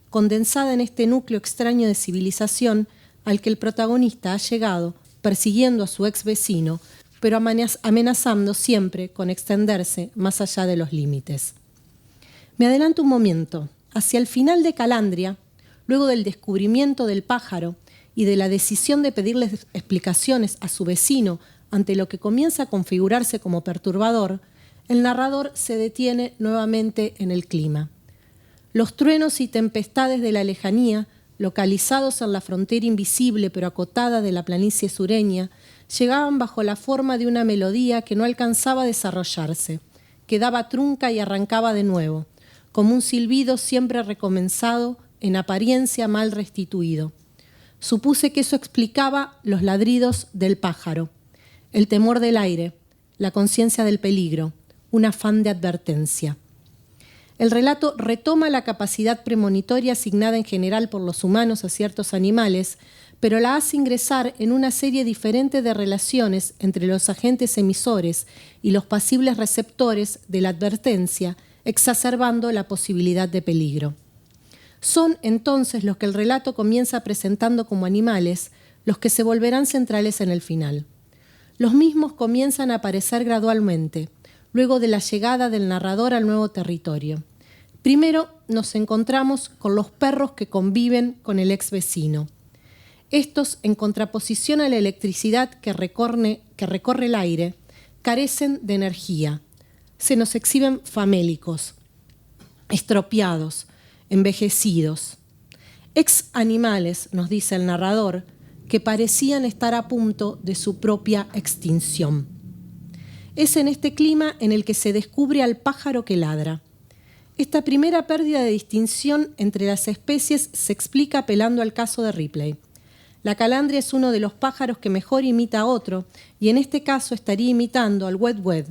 condensada en este núcleo extraño de civilización al que el protagonista ha llegado persiguiendo a su ex vecino, pero amenazando siempre con extenderse más allá de los límites. Me adelanto un momento. Hacia el final de Calandria, luego del descubrimiento del pájaro y de la decisión de pedirles explicaciones a su vecino ante lo que comienza a configurarse como perturbador, el narrador se detiene nuevamente en el clima. Los truenos y tempestades de la lejanía, localizados en la frontera invisible pero acotada de la planicie sureña, llegaban bajo la forma de una melodía que no alcanzaba a desarrollarse, quedaba trunca y arrancaba de nuevo, como un silbido siempre recomenzado, en apariencia mal restituido. Supuse que eso explicaba los ladridos del pájaro, el temor del aire, la conciencia del peligro, un afán de advertencia. El relato retoma la capacidad premonitoria asignada en general por los humanos a ciertos animales, pero la hace ingresar en una serie diferente de relaciones entre los agentes emisores y los pasibles receptores de la advertencia, exacerbando la posibilidad de peligro. Son entonces los que el relato comienza presentando como animales los que se volverán centrales en el final. Los mismos comienzan a aparecer gradualmente, luego de la llegada del narrador al nuevo territorio. Primero nos encontramos con los perros que conviven con el ex vecino. Estos, en contraposición a la electricidad que recorre el aire, carecen de energía. Se nos exhiben famélicos, estropeados, envejecidos. Ex animales, nos dice el narrador, que parecían estar a punto de su propia extinción. Es en este clima en el que se descubre al pájaro que ladra. Esta primera pérdida de distinción entre las especies se explica apelando al caso de Ripley. La calandria es uno de los pájaros que mejor imita a otro, y en este caso estaría imitando al wedwed,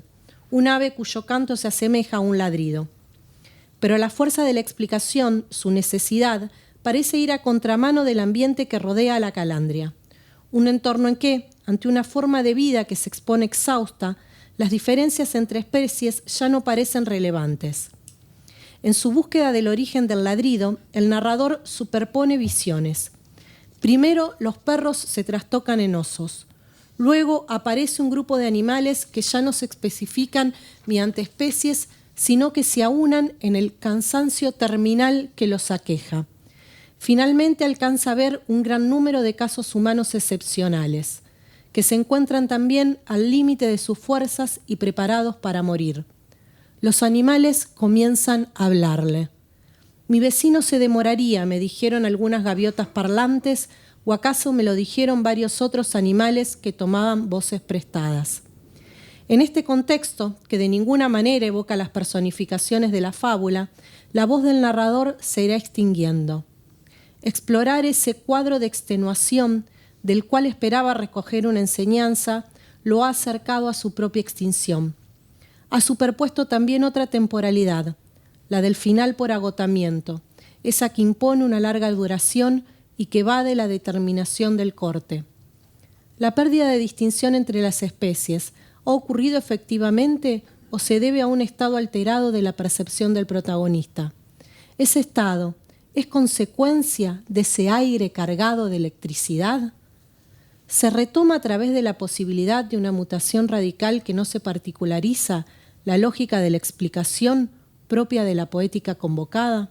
un ave cuyo canto se asemeja a un ladrido. Pero la fuerza de la explicación, su necesidad, parece ir a contramano del ambiente que rodea a la calandria. Un entorno en que, ante una forma de vida que se expone exhausta, las diferencias entre especies ya no parecen relevantes. En su búsqueda del origen del ladrido, el narrador superpone visiones. Primero, los perros se trastocan en osos. Luego aparece un grupo de animales que ya no se especifican mediante especies, sino que se aunan en el cansancio terminal que los aqueja. Finalmente alcanza a ver un gran número de casos humanos excepcionales, que se encuentran también al límite de sus fuerzas y preparados para morir. Los animales comienzan a hablarle. Mi vecino se demoraría, me dijeron algunas gaviotas parlantes, o acaso me lo dijeron varios otros animales que tomaban voces prestadas. En este contexto, que de ninguna manera evoca las personificaciones de la fábula, la voz del narrador se irá extinguiendo. Explorar ese cuadro de extenuación del cual esperaba recoger una enseñanza lo ha acercado a su propia extinción. Ha superpuesto también otra temporalidad, la del final por agotamiento, esa que impone una larga duración y que va de la determinación del corte. La pérdida de distinción entre las especies ha ocurrido efectivamente o se debe a un estado alterado de la percepción del protagonista. Ese estado ¿es consecuencia de ese aire cargado de electricidad? ¿Se retoma a través de la posibilidad de una mutación radical que no se particulariza la lógica de la explicación propia de la poética convocada?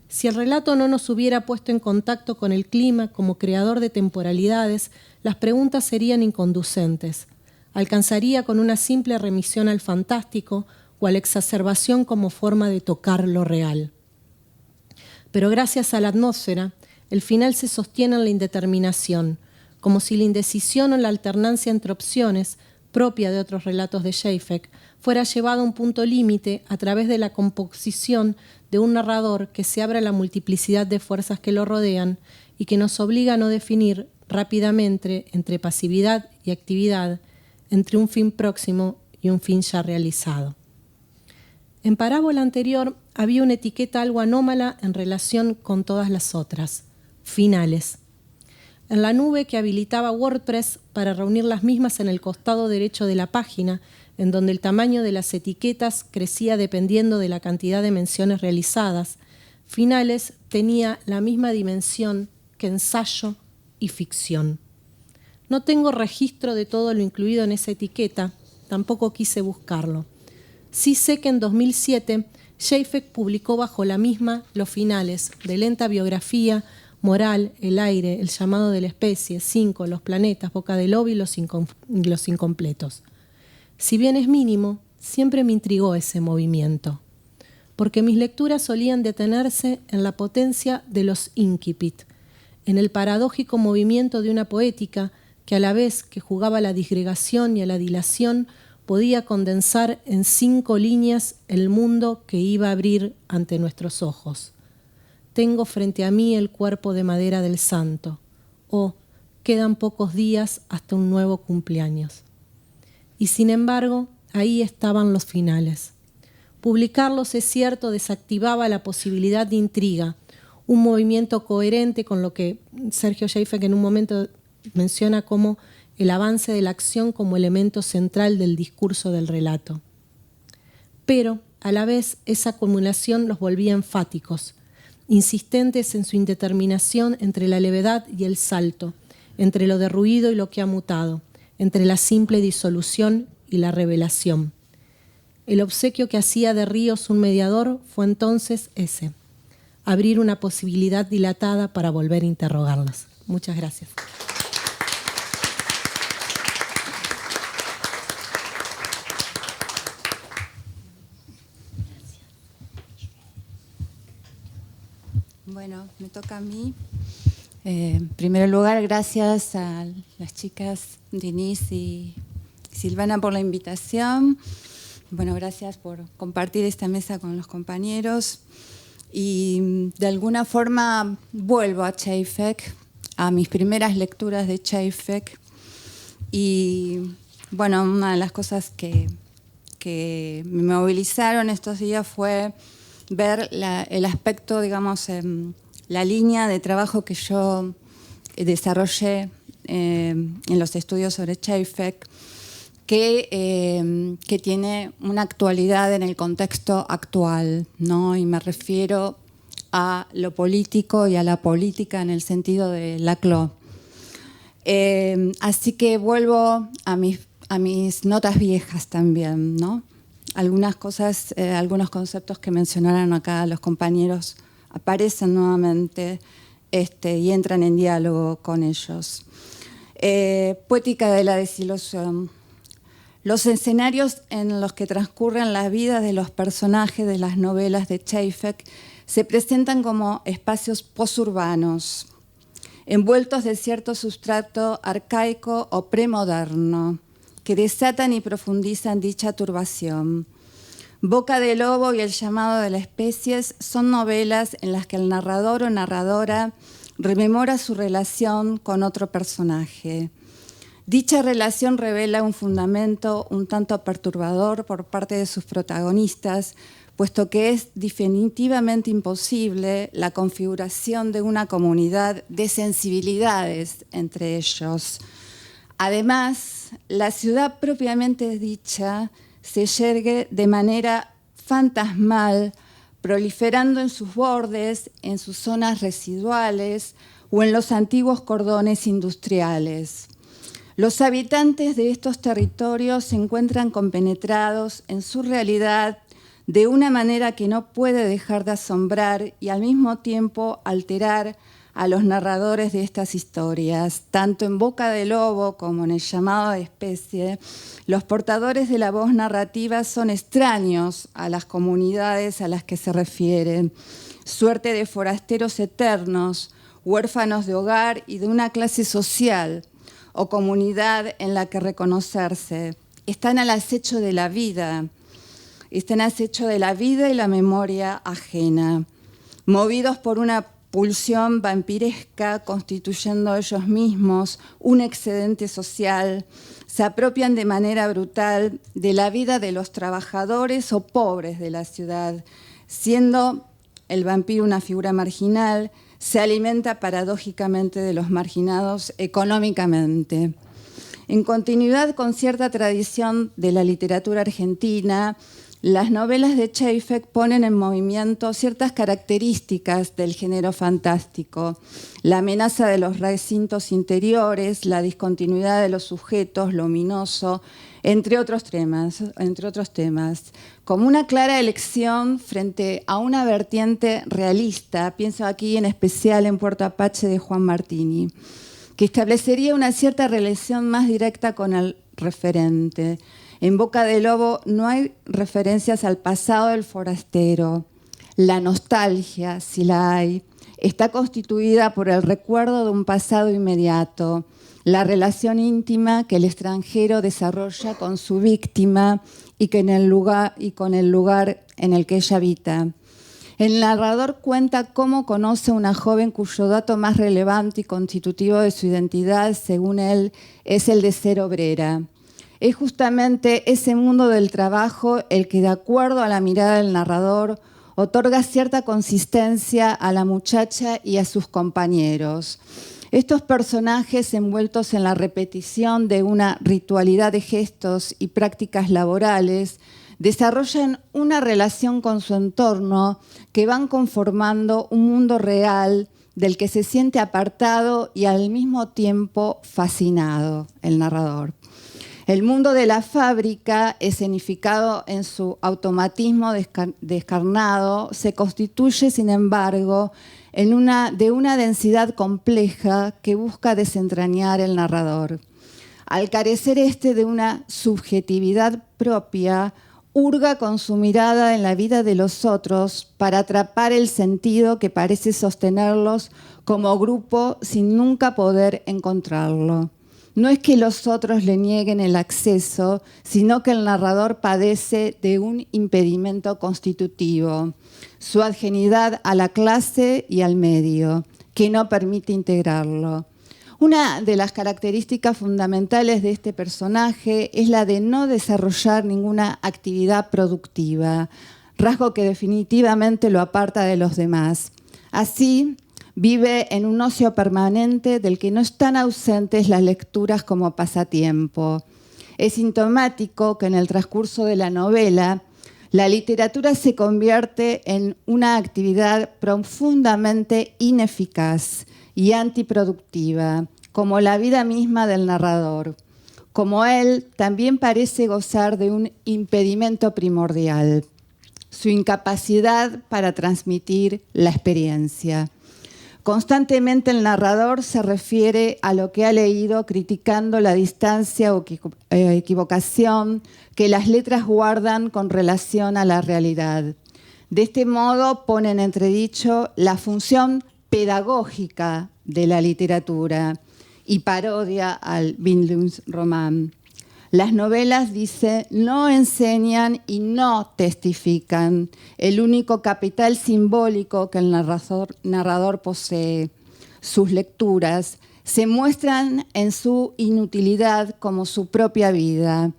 Si el relato no nos hubiera puesto en contacto con el clima como creador de temporalidades, las preguntas serían inconducentes. Alcanzaría con una simple remisión al fantástico o a la exacerbación como forma de tocar lo real. Pero gracias a la atmósfera, el final se sostiene en la indeterminación, como si la indecisión o la alternancia entre opciones, propia de otros relatos de Žejfek, fuera llevada a un punto límite a través de la composición de un narrador que se abre a la multiplicidad de fuerzas que lo rodean y que nos obliga a no definir rápidamente entre pasividad y actividad, entre un fin próximo y un fin ya realizado. En parábola anterior había una etiqueta algo anómala en relación con todas las otras, finales. En la nube que habilitaba WordPress para reunir las mismas en el costado derecho de la página, en donde el tamaño de las etiquetas crecía dependiendo de la cantidad de menciones realizadas, finales tenía la misma dimensión que ensayo y ficción. No tengo registro de todo lo incluido en esa etiqueta, tampoco quise buscarlo. Sí sé que en 2007 Žejfek publicó bajo la misma Los finales, de lenta biografía, Moral, El aire, El llamado de la especie, 5, Los planetas, Boca del lobo y los incompletos. Si bien es mínimo, siempre me intrigó ese movimiento, porque mis lecturas solían detenerse en la potencia de los incipit, en el paradójico movimiento de una poética que a la vez que jugaba a la disgregación y a la dilación, podía condensar en 5 líneas el mundo que iba a abrir ante nuestros ojos. Tengo frente a mí el cuerpo de madera del santo. Oh, quedan pocos días hasta un nuevo cumpleaños. Y sin embargo, ahí estaban los finales. Publicarlos, es cierto, desactivaba la posibilidad de intriga, un movimiento coherente con lo que Sergio Žejfek en un momento menciona como el avance de la acción como elemento central del discurso del relato. Pero, a la vez, esa acumulación los volvía enfáticos, insistentes en su indeterminación entre la levedad y el salto, entre lo derruido y lo que ha mutado, entre la simple disolución y la revelación. El obsequio que hacía de Ríos un mediador fue entonces ese, abrir una posibilidad dilatada para volver a interrogarlas. Muchas gracias. Bueno, me toca a mí. En primer lugar, gracias a las chicas Denise y Silvana por la invitación. Bueno, gracias por compartir esta mesa con los compañeros. Y de alguna forma vuelvo a Žejfek, a mis primeras lecturas de Žejfek. Y bueno, una de las cosas que me movilizaron estos días fue ver el aspecto, digamos, la línea de trabajo que yo desarrollé en los estudios sobre Žejfek, que tiene una actualidad en el contexto actual, ¿no? Y me refiero a lo político y a la política en el sentido de Laclau. Así que vuelvo a mis notas viejas también, ¿no? Algunas cosas, algunos conceptos que mencionaron acá los compañeros aparecen nuevamente y entran en diálogo con ellos. Poética de la desilusión. Los escenarios en los que transcurren las vidas de los personajes de las novelas de Čapek se presentan como espacios posurbanos, envueltos de cierto sustrato arcaico o premoderno, que desatan y profundizan dicha turbación. Boca de Lobo y El llamado de las especies son novelas en las que el narrador o narradora rememora su relación con otro personaje. Dicha relación revela un fundamento un tanto perturbador por parte de sus protagonistas, puesto que es definitivamente imposible la configuración de una comunidad de sensibilidades entre ellos. Además, la ciudad propiamente dicha se yergue de manera fantasmal, proliferando en sus bordes, en sus zonas residuales o en los antiguos cordones industriales. Los habitantes de estos territorios se encuentran compenetrados en su realidad de una manera que no puede dejar de asombrar y al mismo tiempo alterar a los narradores de estas historias. Tanto en Boca de Lobo como en El llamado de especie, los portadores de la voz narrativa son extraños a las comunidades a las que se refieren, suerte de forasteros eternos, huérfanos de hogar y de una clase social o comunidad en la que reconocerse. Están al acecho de la vida, y la memoria ajena, movidos por una pulsión vampiresca, constituyendo ellos mismos un excedente social, se apropian de manera brutal de la vida de los trabajadores o pobres de la ciudad. Siendo el vampiro una figura marginal, se alimenta paradójicamente de los marginados económicamente. En continuidad con cierta tradición de la literatura argentina, las novelas de Čapek ponen en movimiento ciertas características del género fantástico: la amenaza de los recintos interiores, la discontinuidad de los sujetos, lo ominoso, entre otros temas, como una clara elección frente a una vertiente realista. Pienso aquí en especial en Puerto Apache de Juan Martini, que establecería una cierta relación más directa con el referente. En Boca de Lobo no hay referencias al pasado del forastero. La nostalgia, si la hay, está constituida por el recuerdo de un pasado inmediato, la relación íntima que el extranjero desarrolla con su víctima y con el lugar en el que ella habita. El narrador cuenta cómo conoce a una joven cuyo dato más relevante y constitutivo de su identidad, según él, es el de ser obrera. Es justamente ese mundo del trabajo el que, de acuerdo a la mirada del narrador, otorga cierta consistencia a la muchacha y a sus compañeros. Estos personajes, envueltos en la repetición de una ritualidad de gestos y prácticas laborales, desarrollan una relación con su entorno que van conformando un mundo real del que se siente apartado y al mismo tiempo fascinado el narrador. El mundo de la fábrica, escenificado en su automatismo descarnado, se constituye, sin embargo, de una densidad compleja que busca desentrañar el narrador. Al carecer de una subjetividad propia, hurga con su mirada en la vida de los otros para atrapar el sentido que parece sostenerlos como grupo sin nunca poder encontrarlo. No es que los otros le nieguen el acceso, sino que el narrador padece de un impedimento constitutivo, su adjenidad a la clase y al medio, que no permite integrarlo. Una de las características fundamentales de este personaje es la de no desarrollar ninguna actividad productiva, rasgo que definitivamente lo aparta de los demás. Así, vive en un ocio permanente del que no están ausentes las lecturas como pasatiempo. Es sintomático que en el transcurso de la novela la literatura se convierte en una actividad profundamente ineficaz y antiproductiva, como la vida misma del narrador. Como él, también parece gozar de un impedimento primordial, su incapacidad para transmitir la experiencia. Constantemente el narrador se refiere a lo que ha leído, criticando la distancia o equivocación que las letras guardan con relación a la realidad. De este modo pone en entredicho la función pedagógica de la literatura y parodia al Bildungsroman. Las novelas, dice, no enseñan y no testifican, el único capital simbólico que el narrador posee. Sus lecturas se muestran en su inutilidad como su propia vida.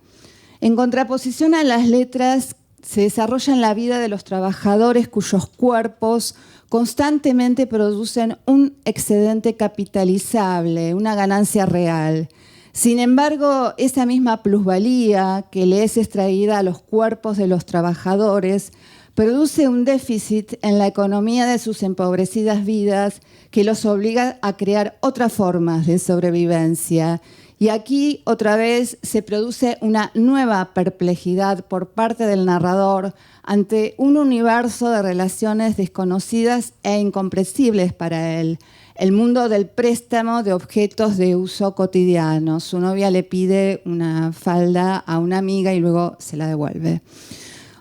En contraposición a las letras, se desarrolla en la vida de los trabajadores cuyos cuerpos constantemente producen un excedente capitalizable, una ganancia real. Sin embargo, esa misma plusvalía que le es extraída a los cuerpos de los trabajadores produce un déficit en la economía de sus empobrecidas vidas que los obliga a crear otras formas de sobrevivencia. Y aquí otra vez se produce una nueva perplejidad por parte del narrador ante un universo de relaciones desconocidas e incomprensibles para él. El mundo del préstamo de objetos de uso cotidiano. Su novia le pide una falda a una amiga y luego se la devuelve.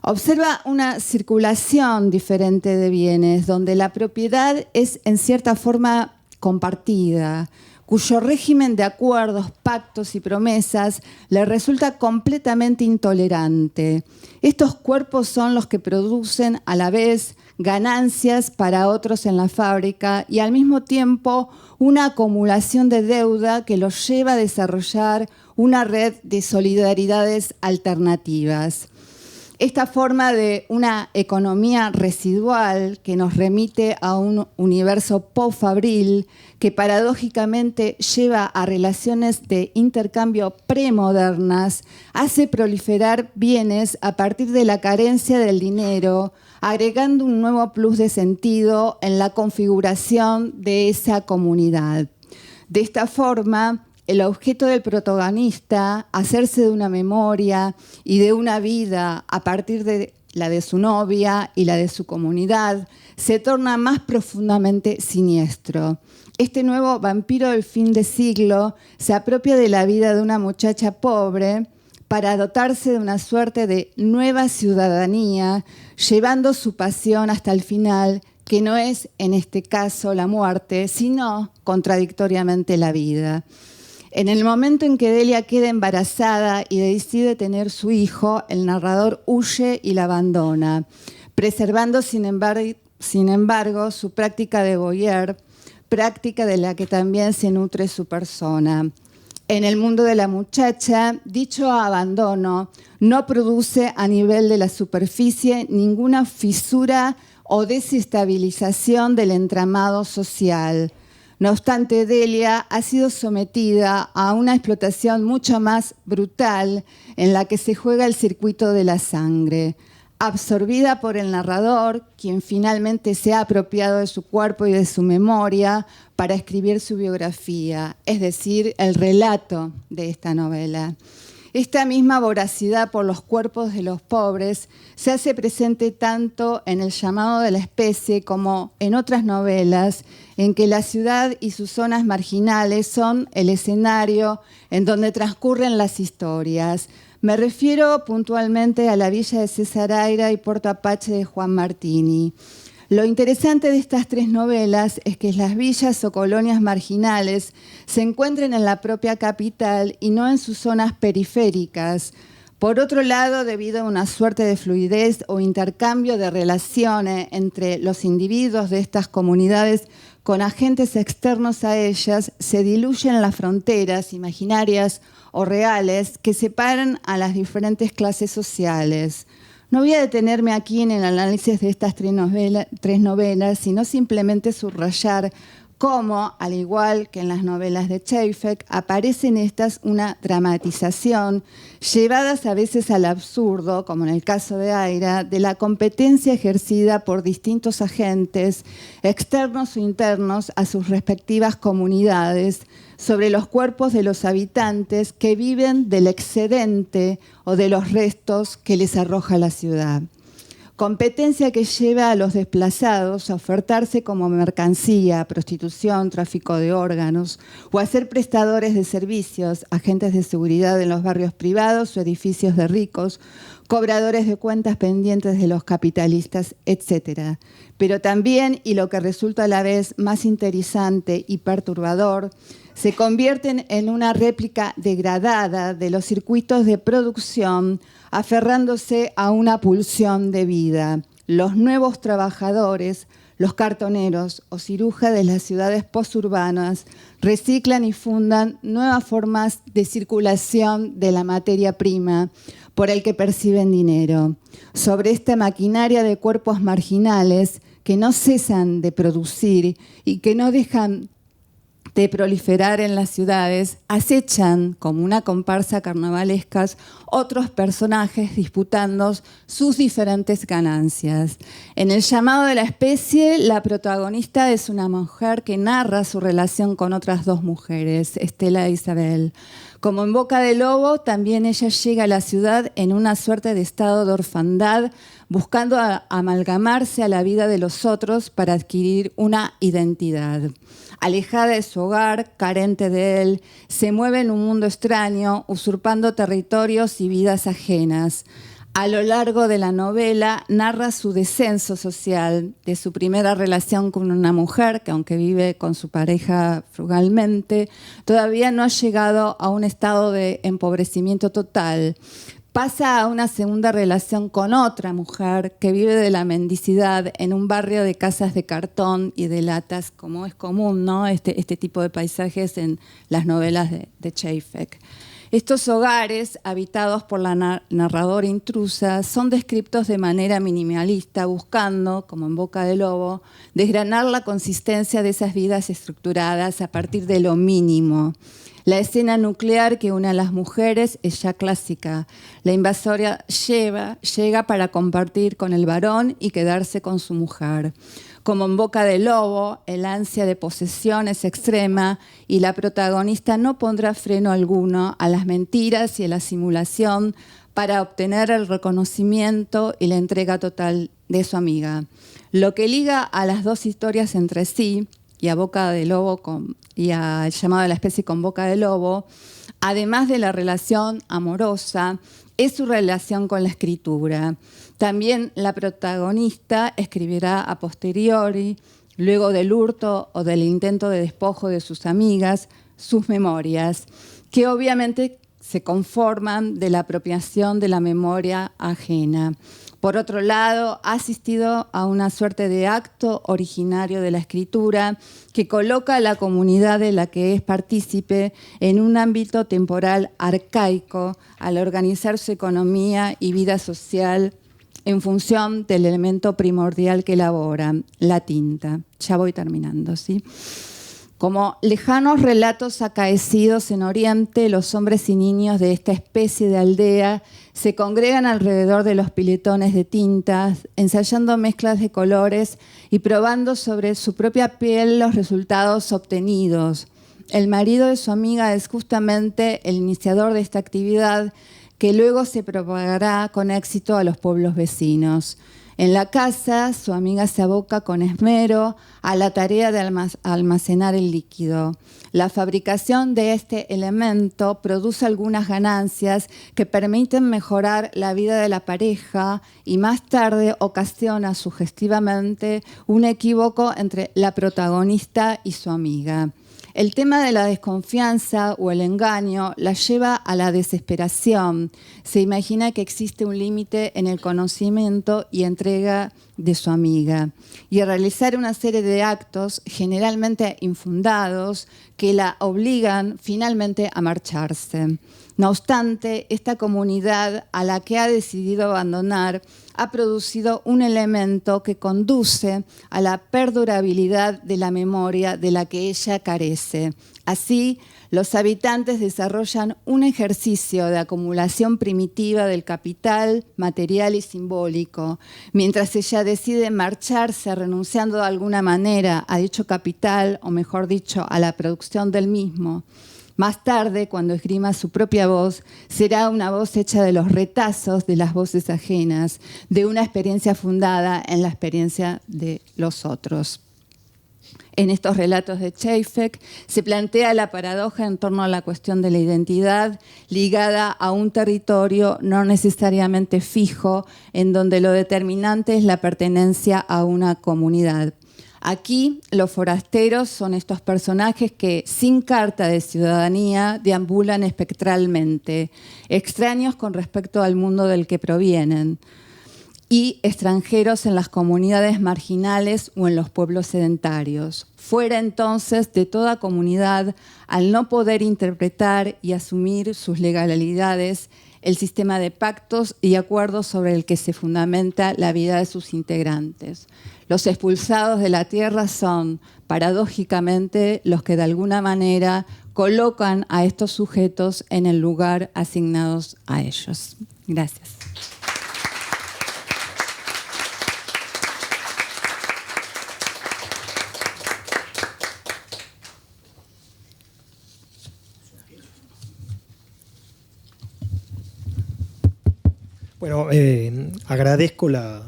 Observa una circulación diferente de bienes, donde la propiedad es en cierta forma compartida, cuyo régimen de acuerdos, pactos y promesas le resulta completamente intolerante. Estos cuerpos son los que producen a la vez ganancias para otros en la fábrica y al mismo tiempo una acumulación de deuda que los lleva a desarrollar una red de solidaridades alternativas. Esta forma de una economía residual que nos remite a un universo post-fabril que paradójicamente lleva a relaciones de intercambio premodernas, hace proliferar bienes a partir de la carencia del dinero, agregando un nuevo plus de sentido en la configuración de esa comunidad. De esta forma, el objeto del protagonista, hacerse de una memoria y de una vida a partir de la de su novia y la de su comunidad, se torna más profundamente siniestro. Este nuevo vampiro del fin de siglo se apropia de la vida de una muchacha pobre para dotarse de una suerte de nueva ciudadanía, llevando su pasión hasta el final, que no es en este caso la muerte, sino contradictoriamente la vida. En el momento en que Delia queda embarazada y decide tener su hijo, el narrador huye y la abandona, preservando sin embargo su práctica de voyeur, práctica de la que también se nutre su persona. En el mundo de la muchacha, dicho abandono no produce a nivel de la superficie ninguna fisura o desestabilización del entramado social. No obstante, Delia ha sido sometida a una explotación mucho más brutal en la que se juega el circuito de la sangre. Absorbida por el narrador, quien finalmente se ha apropiado de su cuerpo y de su memoria para escribir su biografía, es decir, el relato de esta novela. Esta misma voracidad por los cuerpos de los pobres se hace presente tanto en El llamado de la especie como en otras novelas en que la ciudad y sus zonas marginales son el escenario en donde transcurren las historias. Me refiero puntualmente a La villa de Cesaraira y Puerto Apache de Juan Martini. Lo interesante de estas tres novelas es que las villas o colonias marginales se encuentran en la propia capital y no en sus zonas periféricas. Por otro lado, debido a una suerte de fluidez o intercambio de relaciones entre los individuos de estas comunidades con agentes externos a ellas, se diluyen las fronteras imaginarias o reales que separan a las diferentes clases sociales. No voy a detenerme aquí en el análisis de estas tres novelas, sino simplemente subrayar cómo, al igual que en las novelas de Chaffetz, aparece en estas una dramatización, llevadas a veces al absurdo, como en el caso de Aira, de la competencia ejercida por distintos agentes, externos o internos, a sus respectivas comunidades, sobre los cuerpos de los habitantes que viven del excedente o de los restos que les arroja la ciudad. Competencia que lleva a los desplazados a ofertarse como mercancía, prostitución, tráfico de órganos, o a ser prestadores de servicios, agentes de seguridad en los barrios privados o edificios de ricos, cobradores de cuentas pendientes de los capitalistas, etc. Pero también, y lo que resulta a la vez más interesante y perturbador, se convierten en una réplica degradada de los circuitos de producción, aferrándose a una pulsión de vida. Los nuevos trabajadores, los cartoneros o cirujas de las ciudades posturbanas reciclan y fundan nuevas formas de circulación de la materia prima por el que perciben dinero. Sobre esta maquinaria de cuerpos marginales que no cesan de producir y que no dejan de proliferar en las ciudades, acechan como una comparsa carnavalescas otros personajes disputando sus diferentes ganancias. En El llamado de la especie, la protagonista es una mujer que narra su relación con otras dos mujeres, Estela e Isabel. Como en Boca de Lobo, también ella llega a la ciudad en una suerte de estado de orfandad, buscando amalgamarse a la vida de los otros para adquirir una identidad. Alejada de su hogar, carente de él, se mueve en un mundo extraño, usurpando territorios y vidas ajenas. A lo largo de la novela narra su descenso social, de su primera relación con una mujer que, aunque vive con su pareja frugalmente, todavía no ha llegado a un estado de empobrecimiento total. Pasa a una segunda relación con otra mujer que vive de la mendicidad en un barrio de casas de cartón y de latas, como es común, ¿no? Este tipo de paisajes en las novelas de Chaffetz. Estos hogares, habitados por la narradora intrusa, son descritos de manera minimalista, buscando, como en Boca de Lobo, desgranar la consistencia de esas vidas estructuradas a partir de lo mínimo. La escena nuclear que une a las mujeres es ya clásica. La invasora llega para compartir con el varón y quedarse con su mujer. Como en Boca de Lobo, el ansia de posesión es extrema y la protagonista no pondrá freno alguno a las mentiras y a la simulación para obtener el reconocimiento y la entrega total de su amiga. Lo que liga a las dos historias entre sí, y a Boca de Lobo y a El llamado de la especie con Boca de Lobo, además de la relación amorosa, es su relación con la escritura. También la protagonista escribirá a posteriori, luego del hurto o del intento de despojo de sus amigas, sus memorias, que obviamente se conforman de la apropiación de la memoria ajena. Por otro lado, ha asistido a una suerte de acto originario de la escritura que coloca a la comunidad de la que es partícipe en un ámbito temporal arcaico al organizar su economía y vida social en función del elemento primordial que elabora, la tinta. Ya voy terminando, ¿sí? Como lejanos relatos acaecidos en Oriente, los hombres y niños de esta especie de aldea se congregan alrededor de los piletones de tintas, ensayando mezclas de colores y probando sobre su propia piel los resultados obtenidos. El marido de su amiga es justamente el iniciador de esta actividad que luego se propagará con éxito a los pueblos vecinos. En la casa, su amiga se aboca con esmero a la tarea de almacenar el líquido. La fabricación de este elemento produce algunas ganancias que permiten mejorar la vida de la pareja y más tarde ocasiona sugestivamente un equívoco entre la protagonista y su amiga. El tema de la desconfianza o el engaño la lleva a la desesperación. Se imagina que existe un límite en el conocimiento y entrega de su amiga y a realizar una serie de actos generalmente infundados que la obligan finalmente a marcharse. No obstante, esta comunidad a la que ha decidido abandonar ha producido un elemento que conduce a la perdurabilidad de la memoria de la que ella carece. Así, los habitantes desarrollan un ejercicio de acumulación primitiva del capital material y simbólico, mientras ella decide marcharse renunciando de alguna manera a dicho capital, o mejor dicho, a la producción del mismo. Más tarde, cuando esgrima su propia voz, será una voz hecha de los retazos de las voces ajenas, de una experiencia fundada en la experiencia de los otros. En estos relatos de Čapek se plantea la paradoja en torno a la cuestión de la identidad ligada a un territorio no necesariamente fijo, en donde lo determinante es la pertenencia a una comunidad. Aquí, los forasteros son estos personajes que, sin carta de ciudadanía, deambulan espectralmente, extraños con respecto al mundo del que provienen, y extranjeros en las comunidades marginales o en los pueblos sedentarios. Fuera entonces de toda comunidad, al no poder interpretar y asumir sus legalidades, el sistema de pactos y acuerdos sobre el que se fundamenta la vida de sus integrantes. Los expulsados de la tierra son, paradójicamente, los que de alguna manera colocan a estos sujetos en el lugar asignados a ellos. Gracias. Bueno, agradezco la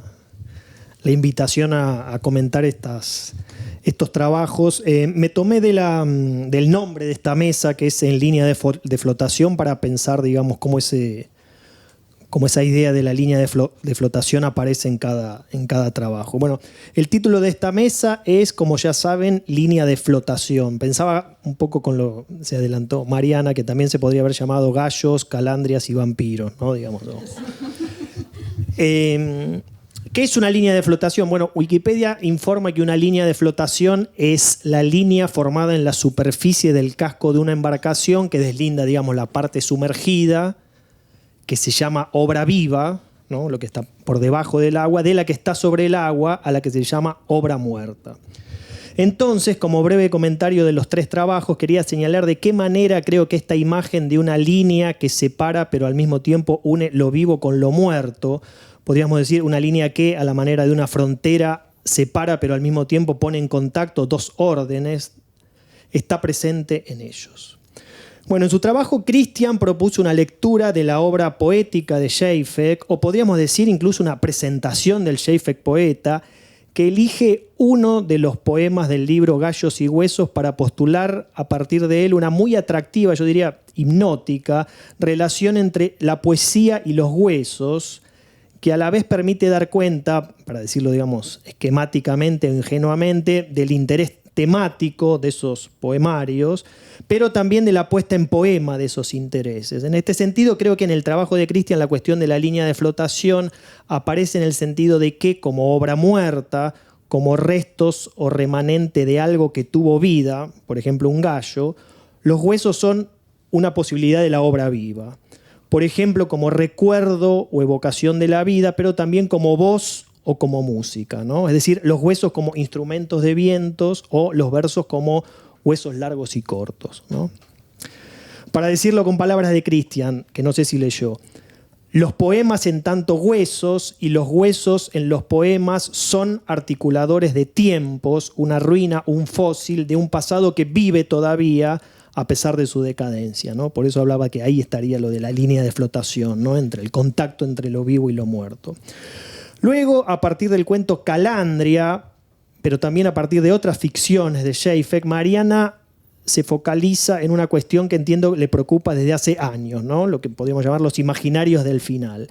invitación a comentar estos trabajos. Me tomé del nombre de esta mesa, que es En línea de flotación, para pensar, digamos, cómo esa idea de la línea de flotación aparece en cada trabajo. Bueno, el título de esta mesa es, como ya saben, Línea de flotación. Pensaba un poco con lo que se adelantó Mariana, que también se podría haber llamado Gallos, Calandrias y Vampiros, ¿no? Digamos, ¿no? ¿Qué es una línea de flotación? Bueno, Wikipedia informa que una línea de flotación es la línea formada en la superficie del casco de una embarcación que deslinda, digamos, la parte sumergida, que se llama obra viva, ¿no? Lo que está por debajo del agua, de la que está sobre el agua, a la que se llama obra muerta. Entonces, como breve comentario de los tres trabajos, quería señalar de qué manera creo que esta imagen de una línea que separa, pero al mismo tiempo une lo vivo con lo muerto, podríamos decir una línea que, a la manera de una frontera, separa, pero al mismo tiempo pone en contacto dos órdenes, está presente en ellos. Bueno, en su trabajo, Christian propuso una lectura de la obra poética de Čapek, o podríamos decir incluso una presentación del Čapek poeta, que elige uno de los poemas del libro Gallos y Huesos para postular a partir de él una muy atractiva, yo diría hipnótica, relación entre la poesía y los huesos, que a la vez permite dar cuenta, para decirlo, digamos, esquemáticamente o ingenuamente, del interés temático de esos poemarios, pero también de la puesta en poema de esos intereses. En este sentido, creo que en el trabajo de Christian la cuestión de la línea de flotación aparece en el sentido de que, como obra muerta, como restos o remanente de algo que tuvo vida, por ejemplo un gallo, los huesos son una posibilidad de la obra viva. Por ejemplo, como recuerdo o evocación de la vida, pero también como voz o como música, ¿no? Es decir, los huesos como instrumentos de vientos o los versos como huesos largos y cortos, ¿no? Para decirlo con palabras de Christian, que no sé si leyó, los poemas en tanto huesos y los huesos en los poemas son articuladores de tiempos, una ruina, un fósil de un pasado que vive todavía a pesar de su decadencia, ¿no? Por eso hablaba que ahí estaría lo de la línea de flotación, ¿no? Entre el contacto entre lo vivo y lo muerto. Luego, a partir del cuento Calandria, pero también a partir de otras ficciones de Čapek, Mariana se focaliza en una cuestión que entiendo le preocupa desde hace años, ¿no? Lo que podríamos llamar los imaginarios del final.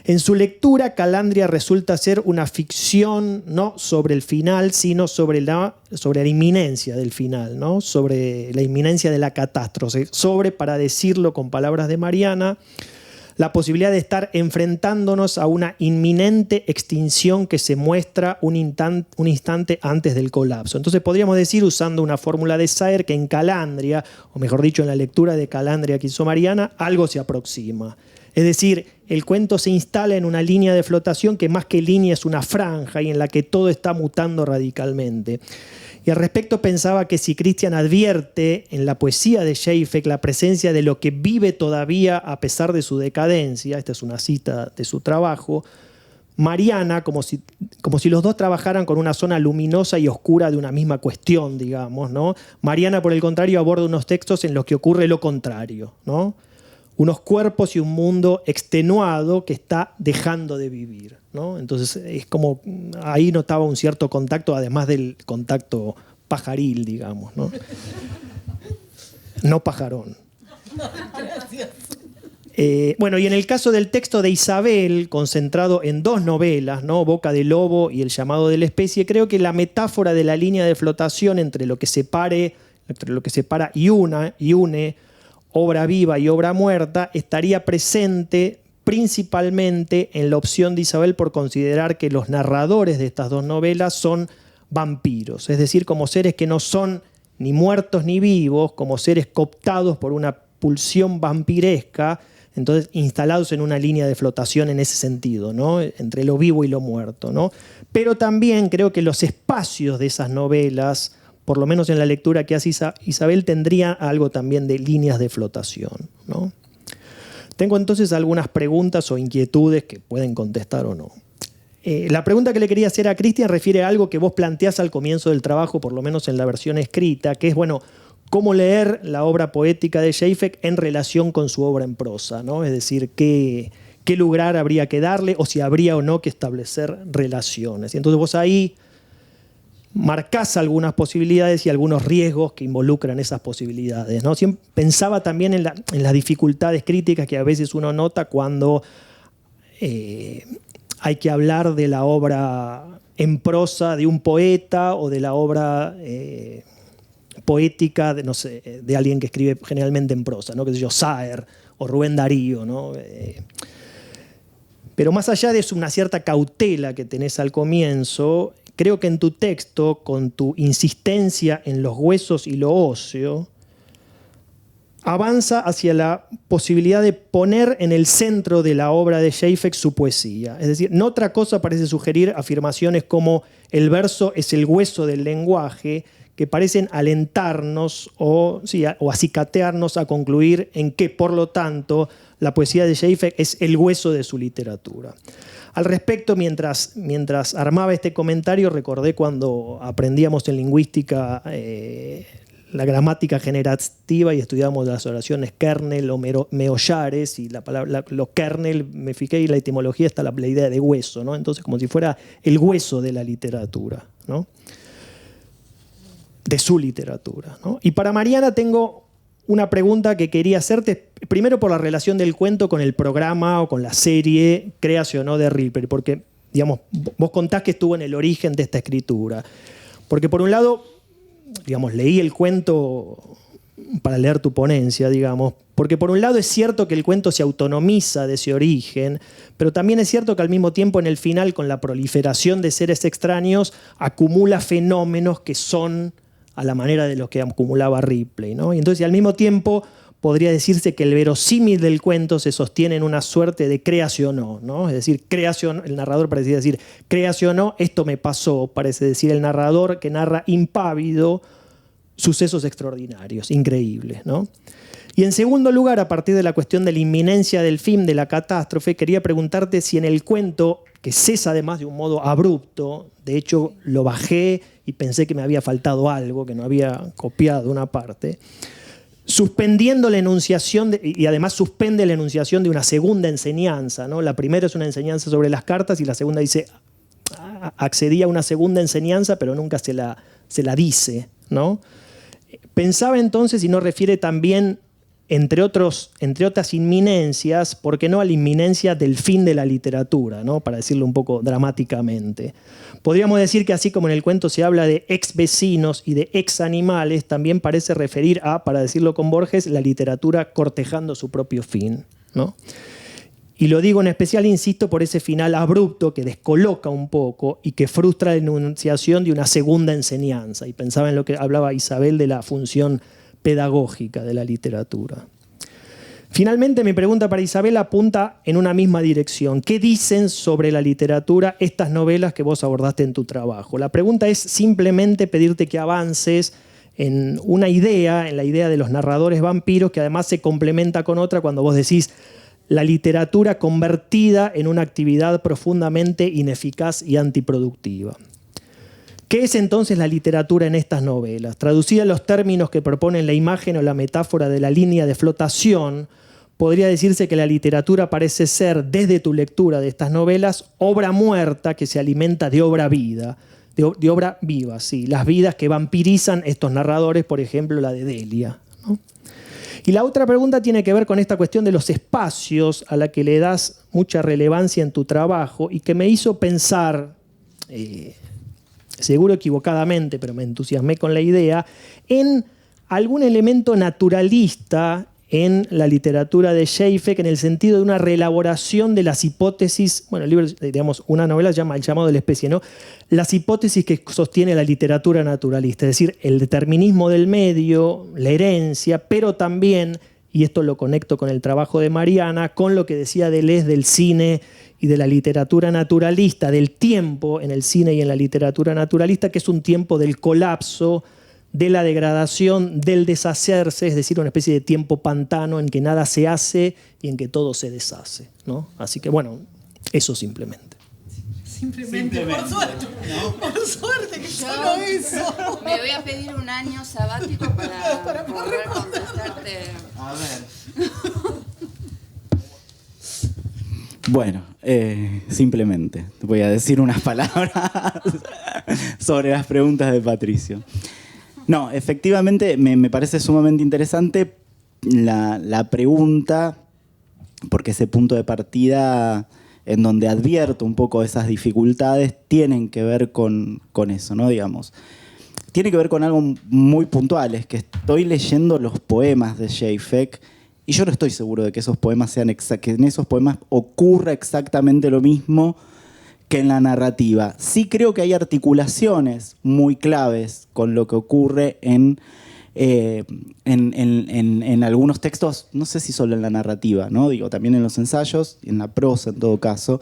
En su lectura, Calandria resulta ser una ficción no sobre el final, sino sobre la inminencia del final, ¿no? Sobre la inminencia de la catástrofe, sobre, para decirlo con palabras de Mariana, la posibilidad de estar enfrentándonos a una inminente extinción que se muestra un instante antes del colapso. Entonces podríamos decir, usando una fórmula de Saer, que en Calandria, o mejor dicho, en la lectura de Calandria que hizo Mariana, algo se aproxima. Es decir, el cuento se instala en una línea de flotación que más que línea es una franja y en la que todo está mutando radicalmente. Y al respecto pensaba que si Christian advierte en la poesía de Zeyfek la presencia de lo que vive todavía a pesar de su decadencia, esta es una cita de su trabajo, Mariana, como si los dos trabajaran con una zona luminosa y oscura de una misma cuestión, digamos, ¿no? Mariana, por el contrario, aborda unos textos en los que ocurre lo contrario, ¿no? Unos cuerpos y un mundo extenuado que está dejando de vivir, ¿no? Entonces es como, ahí notaba un cierto contacto, además del contacto pajaril, digamos, ¿no? No pajarón. Bueno, y en el caso del texto de Isabel, concentrado en dos novelas, ¿no? Boca de Lobo y El llamado de la especie, creo que la metáfora de la línea de flotación entre lo que separa y une obra viva y obra muerta, estaría presente principalmente en la opción de Isabel por considerar que los narradores de estas dos novelas son vampiros, es decir, como seres que no son ni muertos ni vivos, como seres cooptados por una pulsión vampiresca, entonces instalados en una línea de flotación en ese sentido, ¿no? Entre lo vivo y lo muerto, ¿no? Pero también creo que los espacios de esas novelas, por lo menos en la lectura que hace Isabel, tendría algo también de líneas de flotación, ¿no? Tengo entonces algunas preguntas o inquietudes que pueden contestar o no. La pregunta que le quería hacer a Christian refiere a algo que vos planteás al comienzo del trabajo, por lo menos en la versión escrita, que es, bueno, cómo leer la obra poética de Zeyfek en relación con su obra en prosa, ¿no? Es decir, qué lugar habría que darle o si habría o no que establecer relaciones. Y entonces vos ahí marcás algunas posibilidades y algunos riesgos que involucran esas posibilidades, ¿no? Siempre pensaba también en las dificultades críticas que a veces uno nota cuando hay que hablar de la obra en prosa de un poeta o de la obra poética de, no sé, de alguien que escribe generalmente en prosa, ¿no? Que sé yo, Saer o Rubén Darío, ¿no? Pero más allá de una cierta cautela que tenés al comienzo, creo que en tu texto, con tu insistencia en los huesos y lo óseo, avanza hacia la posibilidad de poner en el centro de la obra de Zeyfek su poesía. Es decir, no otra cosa parece sugerir afirmaciones como el verso es el hueso del lenguaje, que parecen alentarnos o acicatearnos a concluir en que, por lo tanto, la poesía de Zeyfek es el hueso de su literatura. Al respecto, mientras armaba este comentario, recordé cuando aprendíamos en lingüística la gramática generativa y estudiamos las oraciones kernel o meollares, y la palabra, los kernel, me fijé, y la etimología está la idea de hueso, ¿no? Entonces, como si fuera el hueso de la literatura, ¿no? De su literatura, ¿no? Y para Mariana tengo una pregunta que quería hacerte, primero por la relación del cuento con el programa o con la serie Créase o no de Ripper, porque, digamos, vos contás que estuvo en el origen de esta escritura. Porque por un lado, digamos, leí el cuento para leer tu ponencia, digamos, porque por un lado es cierto que el cuento se autonomiza de ese origen, pero también es cierto que al mismo tiempo en el final, con la proliferación de seres extraños, acumula fenómenos que son a la manera de los que acumulaba Ripley, ¿no? Y entonces, al mismo tiempo, podría decirse que el verosímil del cuento se sostiene en una suerte de créase o no, ¿no? Es decir, créase o no, el narrador parece decir, créase o no, esto me pasó, parece decir el narrador que narra impávido sucesos extraordinarios, increíbles, ¿no? Y en segundo lugar, a partir de la cuestión de la inminencia del fin, de la catástrofe, quería preguntarte si en el cuento, que cesa además de un modo abrupto, de hecho lo bajé y pensé que me había faltado algo, que no había copiado una parte, suspendiendo la enunciación, y además suspende la enunciación de una segunda enseñanza, ¿no? La primera es una enseñanza sobre las cartas y la segunda dice, accedía a una segunda enseñanza, pero nunca se la dice, ¿no? Pensaba entonces si no refiere también, entre otras inminencias, ¿por qué no a la inminencia del fin de la literatura, ¿no? Para decirlo un poco dramáticamente. Podríamos decir que así como en el cuento se habla de ex vecinos y de ex animales, también parece referir a, para decirlo con Borges, la literatura cortejando su propio fin, ¿no? Y lo digo en especial, insisto, por ese final abrupto que descoloca un poco y que frustra la enunciación de una segunda enseñanza. Y pensaba en lo que hablaba Isabel de la función pedagógica de la literatura. Finalmente, mi pregunta para Isabel apunta en una misma dirección. ¿Qué dicen sobre la literatura estas novelas que vos abordaste en tu trabajo? La pregunta es simplemente pedirte que avances en una idea, en la idea de los narradores vampiros, que además se complementa con otra cuando vos decís la literatura convertida en una actividad profundamente ineficaz y antiproductiva. ¿Qué es entonces la literatura en estas novelas? Traducida en los términos que proponen la imagen o la metáfora de la línea de flotación, podría decirse que la literatura parece ser, desde tu lectura de estas novelas, obra muerta que se alimenta de obra viva, sí, las vidas que vampirizan estos narradores, por ejemplo, la de Delia, ¿no? Y la otra pregunta tiene que ver con esta cuestión de los espacios a la que le das mucha relevancia en tu trabajo y que me hizo pensar, seguro equivocadamente, pero me entusiasmé con la idea, en algún elemento naturalista en la literatura de Schaeffer, en el sentido de una reelaboración de las hipótesis, bueno, el libro, digamos, una novela se llama El llamado de la especie, ¿no? Las hipótesis que sostiene la literatura naturalista, es decir, el determinismo del medio, la herencia, pero también, y esto lo conecto con el trabajo de Mariana, con lo que decía Deleuze del cine y de la literatura naturalista, del tiempo en el cine y en la literatura naturalista, que es un tiempo del colapso, de la degradación, del deshacerse, es decir, una especie de tiempo pantano en que nada se hace y en que todo se deshace, ¿no? Así que, bueno, eso simplemente. Simplemente. Por suerte, ¿no? Por suerte que solo eso. Me voy a pedir un año sabático para poder contestarte. A ver. Bueno, simplemente voy a decir unas palabras sobre las preguntas de Patricio. No, efectivamente me parece sumamente interesante la pregunta, porque ese punto de partida en donde advierto un poco esas dificultades tienen que ver con eso, ¿no? Digamos, tiene que ver con algo muy puntual, es que estoy leyendo los poemas de Schaeffer y yo no estoy seguro de que esos poemas que en esos poemas ocurra exactamente lo mismo que en la narrativa. Sí creo que hay articulaciones muy claves con lo que ocurre en algunos textos, no sé si solo en la narrativa, ¿no? Digo, también en los ensayos, en la prosa en todo caso,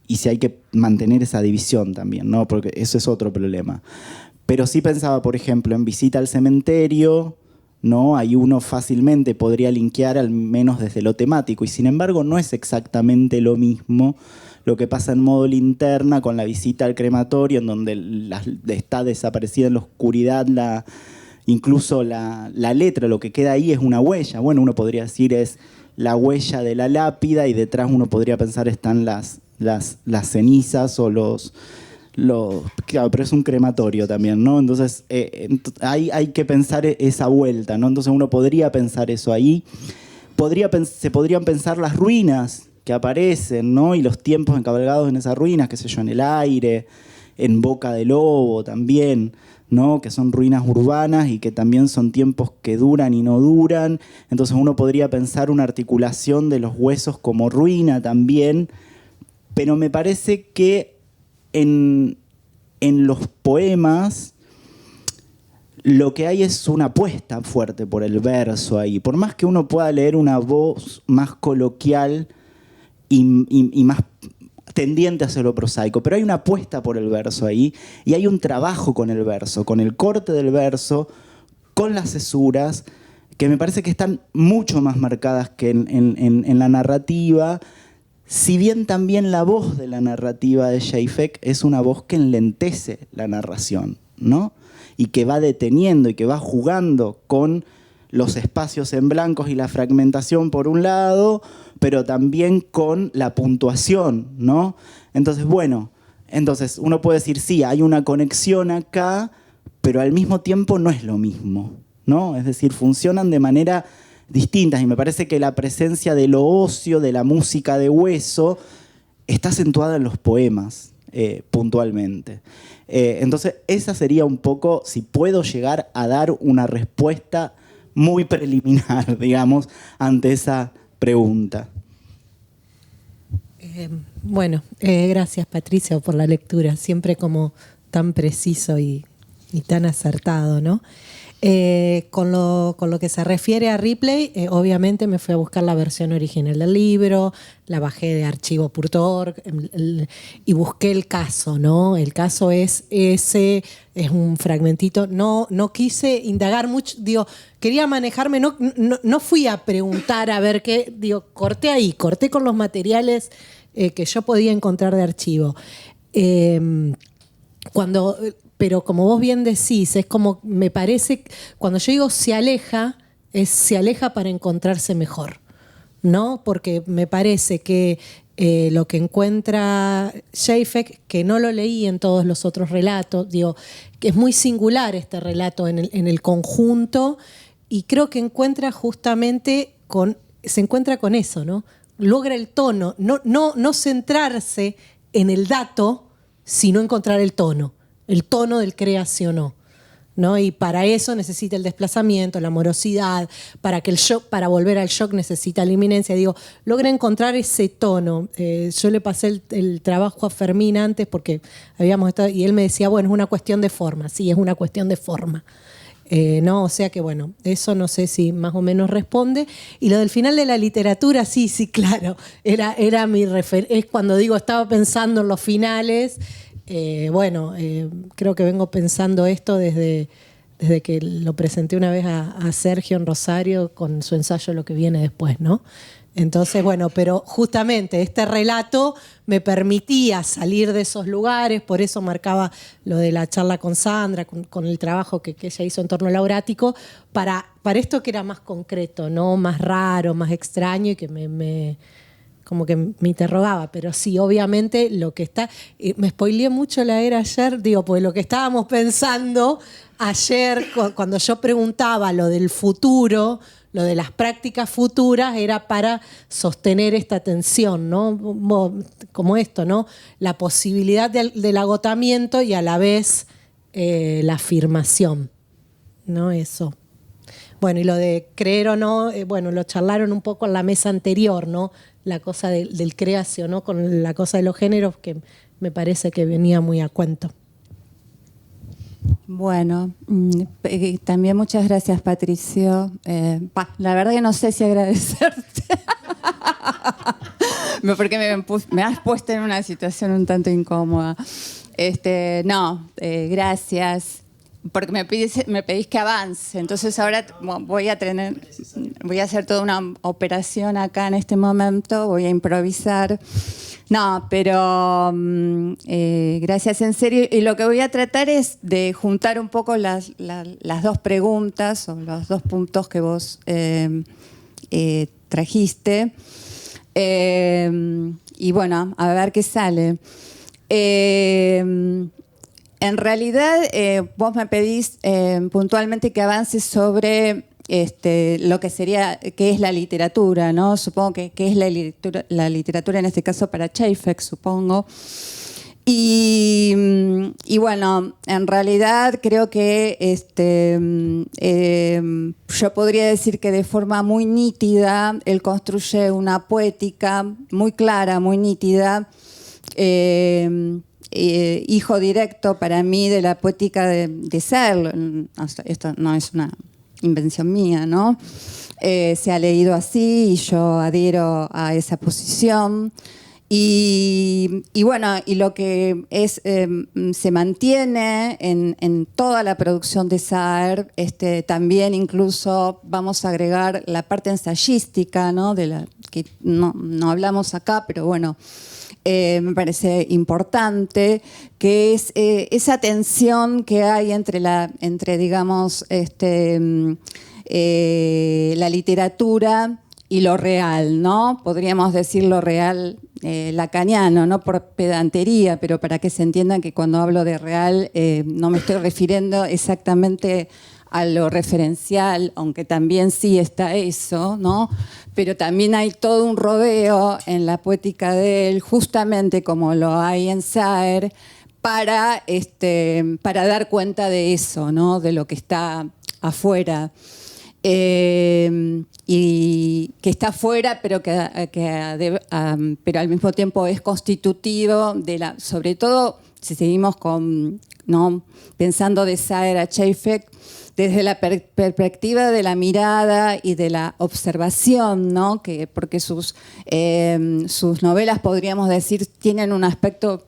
y si hay que mantener esa división también, ¿no? Porque eso es otro problema. Pero sí pensaba, por ejemplo, en Visita al cementerio, ¿no? Ahí uno fácilmente podría linkear al menos desde lo temático, y sin embargo no es exactamente lo mismo lo que pasa en Modo Linterna con la visita al crematorio, en donde está desaparecida en la oscuridad incluso la letra, lo que queda ahí es una huella. Bueno, uno podría decir es la huella de la lápida y detrás uno podría pensar están las cenizas o claro, pero es un crematorio también, ¿no? Entonces hay que pensar esa vuelta, ¿no? Entonces uno podría pensar eso ahí. Se podrían pensar las ruinas que aparecen, ¿no? Y los tiempos encabalgados en esas ruinas, qué sé yo, en el aire, en Boca de Lobo también, ¿no? Que son ruinas urbanas y que también son tiempos que duran y no duran. Entonces uno podría pensar una articulación de los huesos como ruina también, pero me parece que en los poemas lo que hay es una apuesta fuerte por el verso ahí. Por más que uno pueda leer una voz más coloquial y más tendiente hacia lo prosaico, pero hay una apuesta por el verso ahí y hay un trabajo con el verso, con el corte del verso, con las cesuras, que me parece que están mucho más marcadas que en la narrativa, si bien también la voz de la narrativa de Schaeffer es una voz que enlentece la narración, ¿no? Y que va deteniendo y que va jugando con los espacios en blancos y la fragmentación por un lado, pero también con la puntuación, ¿no? Entonces, bueno, uno puede decir, sí, hay una conexión acá, pero al mismo tiempo no es lo mismo, ¿no? Es decir, funcionan de manera distintas y me parece que la presencia de lo óseo, de la música de hueso, está acentuada en los poemas, puntualmente. Entonces, esa sería un poco, si puedo llegar a dar una respuesta muy preliminar, digamos, ante esa pregunta. Gracias Patricia por la lectura, siempre como tan preciso y tan acertado, ¿no? Con lo que se refiere a Ripley, obviamente me fui a buscar la versión original del libro, la bajé de archivo.org y busqué el caso, ¿no? El caso es ese, es un fragmentito. No quise indagar mucho, digo, quería manejarme, no fui a preguntar a ver qué, digo, corté con los materiales que yo podía encontrar de archivo. Pero como vos bien decís, es como, me parece, cuando yo digo se aleja para encontrarse mejor, ¿no? Porque me parece que lo que encuentra Schaeffer, que no lo leí en todos los otros relatos, digo, que es muy singular este relato en el conjunto, y creo que encuentra justamente se encuentra con eso, ¿no? Logra el tono, no centrarse en el dato, sino encontrar el tono del creación, ¿no? Y para eso necesita el desplazamiento, la morosidad, para volver al shock necesita la inminencia. Digo, logra encontrar ese tono. Yo le pasé el trabajo a Fermín antes porque habíamos estado, y él me decía, bueno, es una cuestión de forma. Sí, es una cuestión de forma. ¿No? O sea que, bueno, eso no sé si más o menos responde. Y lo del final de la literatura, sí, claro. Era mi referencia. Es cuando digo, estaba pensando en los finales. Creo que vengo pensando esto desde que lo presenté una vez a Sergio en Rosario con su ensayo Lo que viene después, ¿no? Entonces, pero justamente este relato me permitía salir de esos lugares, por eso marcaba lo de la charla con Sandra, con el trabajo que ella hizo en torno al aurático, para esto que era más concreto, ¿no? Más raro, más extraño y que como que me interrogaba, pero sí, obviamente lo que está... me spoileé mucho la era ayer, digo, pues lo que estábamos pensando ayer, cuando yo preguntaba lo del futuro, lo de las prácticas futuras, era para sostener esta tensión, ¿no? Como esto, ¿no? La posibilidad del agotamiento y a la vez la afirmación, ¿no? Eso. Bueno, y lo de creer o no, lo charlaron un poco en la mesa anterior, ¿no? La cosa del creación, ¿no? Con la cosa de los géneros, que me parece que venía muy a cuento. Bueno, también muchas gracias, Patricio. La verdad que no sé si agradecerte. Porque me has puesto en una situación un tanto incómoda. Gracias. Porque me pedís que avance, entonces ahora voy a hacer toda una operación acá en este momento, voy a improvisar. No, pero gracias en serio. Y lo que voy a tratar es de juntar un poco las dos preguntas o los dos puntos que vos trajiste. Y bueno, a ver qué sale. En realidad, vos me pedís puntualmente que avance sobre lo que sería, qué es la literatura, ¿no? Supongo que es la literatura en este caso para Schaeffer, supongo. Y bueno, en realidad creo que yo podría decir que de forma muy nítida él construye una poética muy clara, muy nítida, hijo directo para mí de la poética de Searle. Esto no es una invención mía, ¿no? Se ha leído así y yo adhiero a esa posición. Y bueno, y lo que se mantiene en toda la producción de Saer, también incluso vamos a agregar la parte ensayística, ¿no? De la que no hablamos acá, pero bueno, me parece importante, que es esa tensión que hay entre digamos, la literatura y lo real, ¿no? Podríamos decir lo real lacaniano, no por pedantería, pero para que se entiendan que cuando hablo de real no me estoy refiriendo exactamente a lo referencial, aunque también sí está eso, ¿no? Pero también hay todo un rodeo en la poética de él, justamente como lo hay en Saer, para dar cuenta de eso, ¿no? De lo que está afuera. y que está fuera, pero pero al mismo tiempo es constitutivo sobre todo si seguimos pensando de Saer a Čapek desde la perspectiva de la mirada y de la observación, ¿no? Porque sus novelas, podríamos decir, tienen un aspecto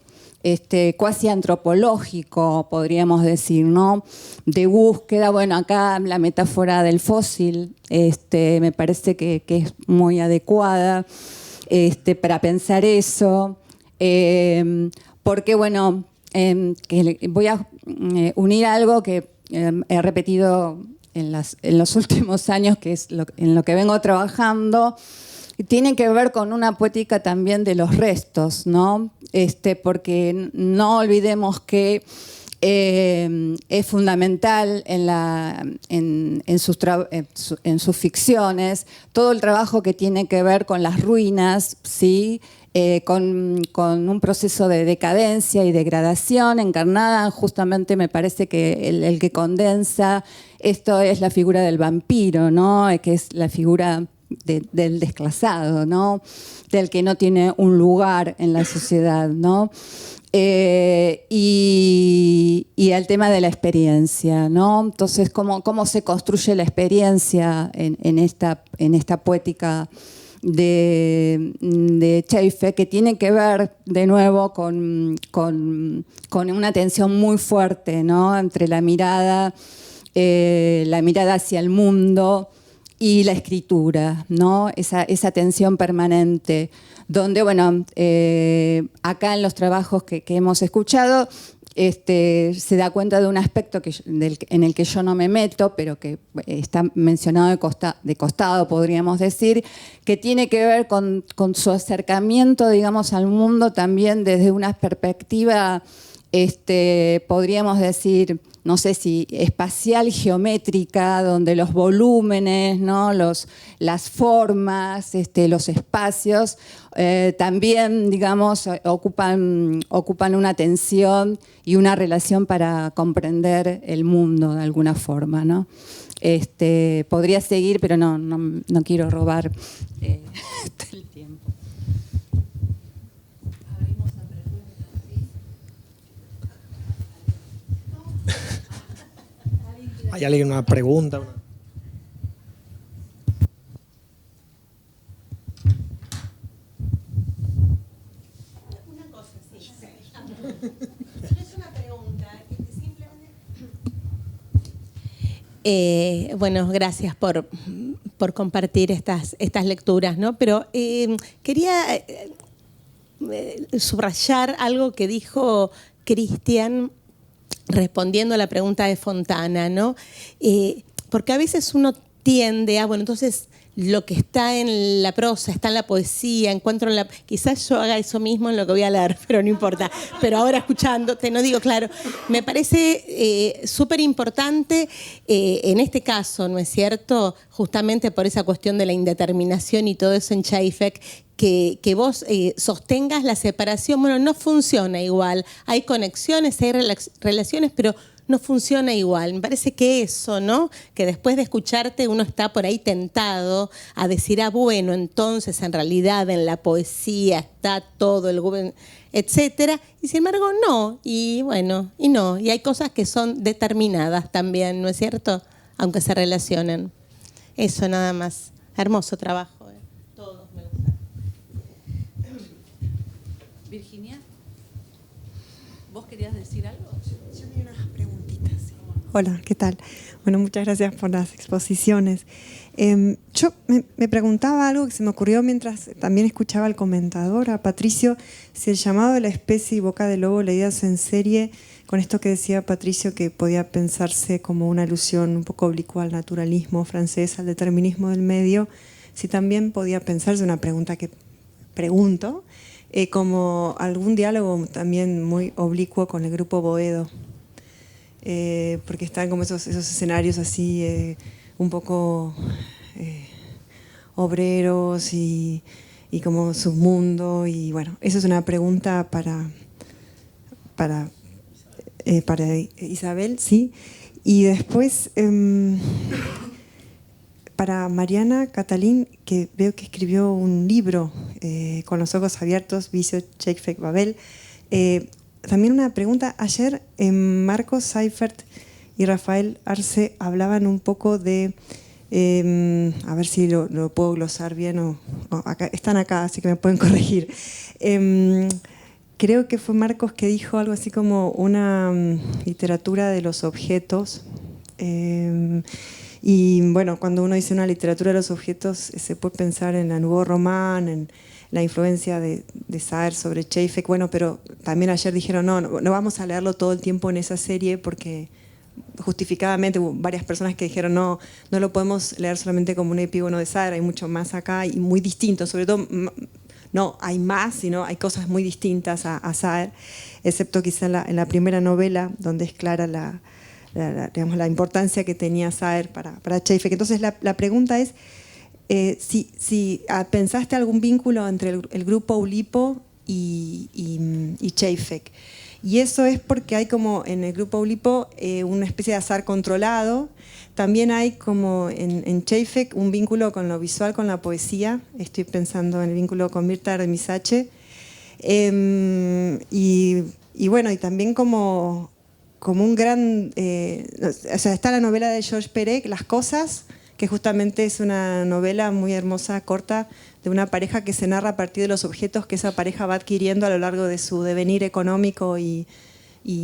cuasi antropológico, podríamos decir, ¿no? De búsqueda. Bueno, acá la metáfora del fósil me parece que es muy adecuada para pensar eso. Porque, bueno, que voy a unir algo que he repetido en los últimos años, que es en lo que vengo trabajando. Tiene que ver con una poética también de los restos, ¿no? Porque no olvidemos que es fundamental en sus ficciones todo el trabajo que tiene que ver con las ruinas, ¿sí? Con un proceso de decadencia y degradación encarnada. Justamente me parece que el que condensa esto es la figura del vampiro, ¿no? Que es la figura del desclasado, ¿no? Del que no tiene un lugar en la sociedad, ¿no? Y el tema de la experiencia, ¿no? Entonces, ¿cómo se construye la experiencia en esta poética de Čapek, que tiene que ver de nuevo con una tensión muy fuerte, ¿no? Entre la mirada hacia el mundo y la escritura, ¿no? Esa tensión permanente, donde, bueno, acá en los trabajos que hemos escuchado, se da cuenta de un aspecto en el que yo no me meto, pero que está mencionado de costado, podríamos decir, que tiene que ver con su acercamiento, digamos, al mundo también desde una perspectiva, podríamos decir, no sé si espacial, geométrica, donde los volúmenes, ¿no? las formas, los espacios, también, digamos, ocupan una tensión y una relación para comprender el mundo de alguna forma, ¿no? Podría seguir, pero no quiero robar el tiempo. ¿Hay alguien una pregunta? Una cosa, sí. Es una pregunta. Simplemente. Bueno, gracias por compartir estas lecturas, ¿no? Pero quería subrayar algo que dijo Cristian respondiendo a la pregunta de Fontana, ¿no? Porque a veces uno tiende a, bueno, entonces lo que está en la prosa, está en la poesía, encuentro en la... Quizás yo haga eso mismo en lo que voy a leer, pero no importa. Pero ahora escuchándote, no digo, claro, me parece súper importante en este caso, ¿no es cierto? Justamente por esa cuestión de la indeterminación y todo eso en Čapek, que vos sostengas la separación. Bueno, no funciona igual. Hay conexiones, hay relaciones, pero no funciona igual. Me parece que eso, ¿no? Que después de escucharte uno está por ahí tentado a decir, bueno, entonces en realidad en la poesía está todo el gobierno, etcétera. Y sin embargo, no. Y bueno, y no. Y hay cosas que son determinadas también, ¿no es cierto? Aunque se relacionen. Eso nada más. Hermoso trabajo. Todos me gustan. Virginia, ¿vos querías decir algo? Yo tenía unas preguntitas. Hola, ¿qué tal? Bueno, muchas gracias por las exposiciones. Yo me preguntaba algo que se me ocurrió mientras también escuchaba al comentador, a Patricio, si el llamado de la especie y boca de lobo leídas en serie, con esto que decía Patricio, que podía pensarse como una alusión un poco oblicua al naturalismo francés, al determinismo del medio, si también podía pensarse, una pregunta que pregunto, como algún diálogo también muy oblicuo con el grupo Boedo, porque están como esos escenarios así un poco obreros y como submundo, y bueno, esa es una pregunta para Isabel, sí. Y después para Mariana Catalín, que veo que escribió un libro, Con los ojos abiertos, Vicio, J-Fake, Babel. También una pregunta. Ayer Marcos Seifert y Rafael Arce hablaban un poco de, a ver si lo puedo glosar bien, están acá, así que me pueden corregir. Creo que fue Marcos que dijo algo así como una literatura de los objetos. Y bueno, cuando uno dice una literatura de los objetos, se puede pensar en la Nouveau Roman, en la influencia de Saer sobre J-Fake. Bueno, pero también ayer dijeron, no vamos a leerlo todo el tiempo en esa serie porque justificadamente hubo varias personas que dijeron no lo podemos leer solamente como un epígono de Saer, hay mucho más acá y muy distinto, sobre todo no hay más, sino hay cosas muy distintas a Saer, excepto quizá en la primera novela donde es clara digamos, la importancia que tenía Saer para J-Fake. Entonces la pregunta es si pensaste algún vínculo entre el grupo Oulipo y J-Fake. Y eso es porque hay como en el grupo Oulipo una especie de azar controlado. También hay como en J-Fake un vínculo con lo visual, con la poesía. Estoy pensando en el vínculo con Mirta Armisache. Y bueno, y también como un gran... o sea, está la novela de Georges Perec, Las cosas, que justamente es una novela muy hermosa, corta, de una pareja que se narra a partir de los objetos que esa pareja va adquiriendo a lo largo de su devenir económico y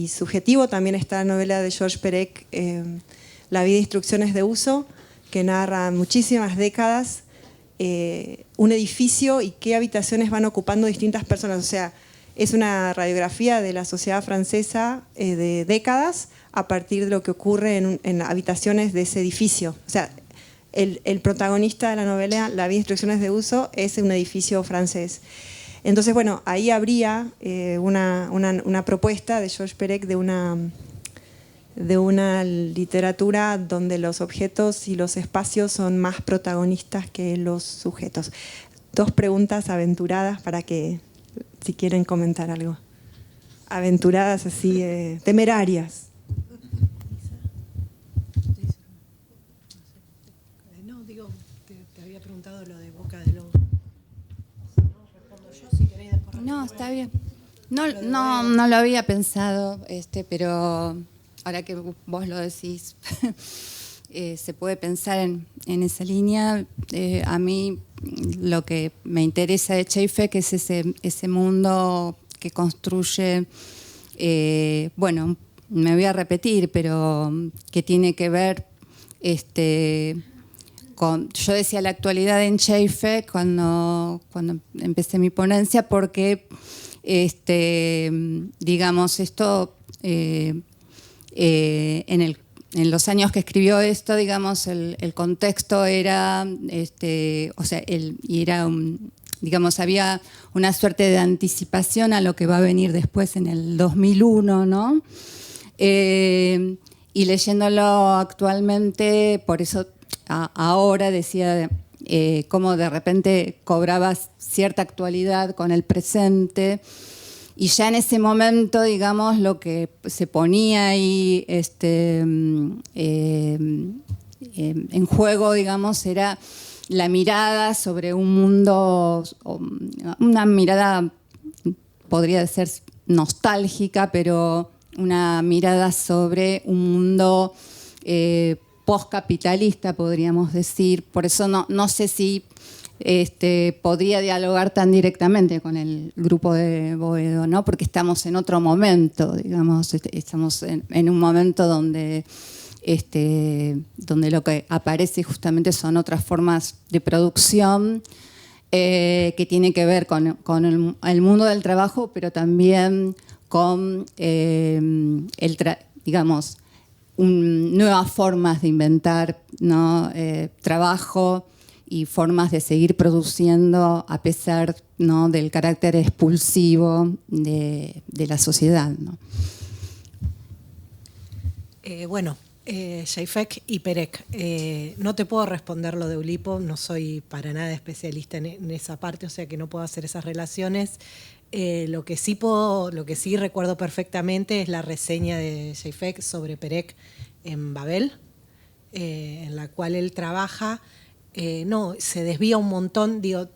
subjetivo. También está la novela de Georges Perec, La vida e instrucciones de uso, que narra muchísimas décadas un edificio y qué habitaciones van ocupando distintas personas. O sea, es una radiografía de la sociedad francesa de décadas a partir de lo que ocurre en habitaciones de ese edificio. O sea, el protagonista de la novela, La vida e instrucciones de uso, es un edificio francés. Entonces, bueno, ahí habría una propuesta de Georges Perec de una literatura donde los objetos y los espacios son más protagonistas que los sujetos. Dos preguntas aventuradas para que, si quieren comentar algo. Aventuradas así, temerarias. No, digo, te había preguntado lo de Boca de Lobo. Respondo yo, si querés después. No, está bien. No lo había pensado, pero ahora que vos lo decís, se puede pensar en esa línea. A mí lo que me interesa de J-Fake es ese mundo que construye, bueno, me voy a repetir, pero que tiene que ver yo decía la actualidad en J-Fake cuando empecé mi ponencia, porque digamos esto en los años que escribió esto, digamos, el contexto era, o sea, digamos, había una suerte de anticipación a lo que va a venir después en el 2001, ¿no? Y leyéndolo actualmente, por eso ahora decía cómo de repente cobraba cierta actualidad con el presente. Y ya en ese momento, digamos, lo que se ponía ahí en juego, digamos, era la mirada sobre un mundo, una mirada, podría ser nostálgica, pero una mirada sobre un mundo postcapitalista, podríamos decir. Por eso no sé si podría dialogar tan directamente con el grupo de Boedo, ¿no? Porque estamos en otro momento, digamos, estamos en un momento donde lo que aparece justamente son otras formas de producción que tienen que ver con el mundo del trabajo, pero también con digamos, nuevas formas de inventar, ¿no? Trabajo y formas de seguir produciendo a pesar, ¿no? del carácter expulsivo de la sociedad, ¿no? Bueno, J-Fake y Perec. No te puedo responder lo de Oulipo, no soy para nada especialista en esa parte, o sea que no puedo hacer esas relaciones. Lo que sí recuerdo perfectamente es la reseña de J-Fake sobre Perec en Babel, en la cual él trabaja, no, se desvía un montón, digo,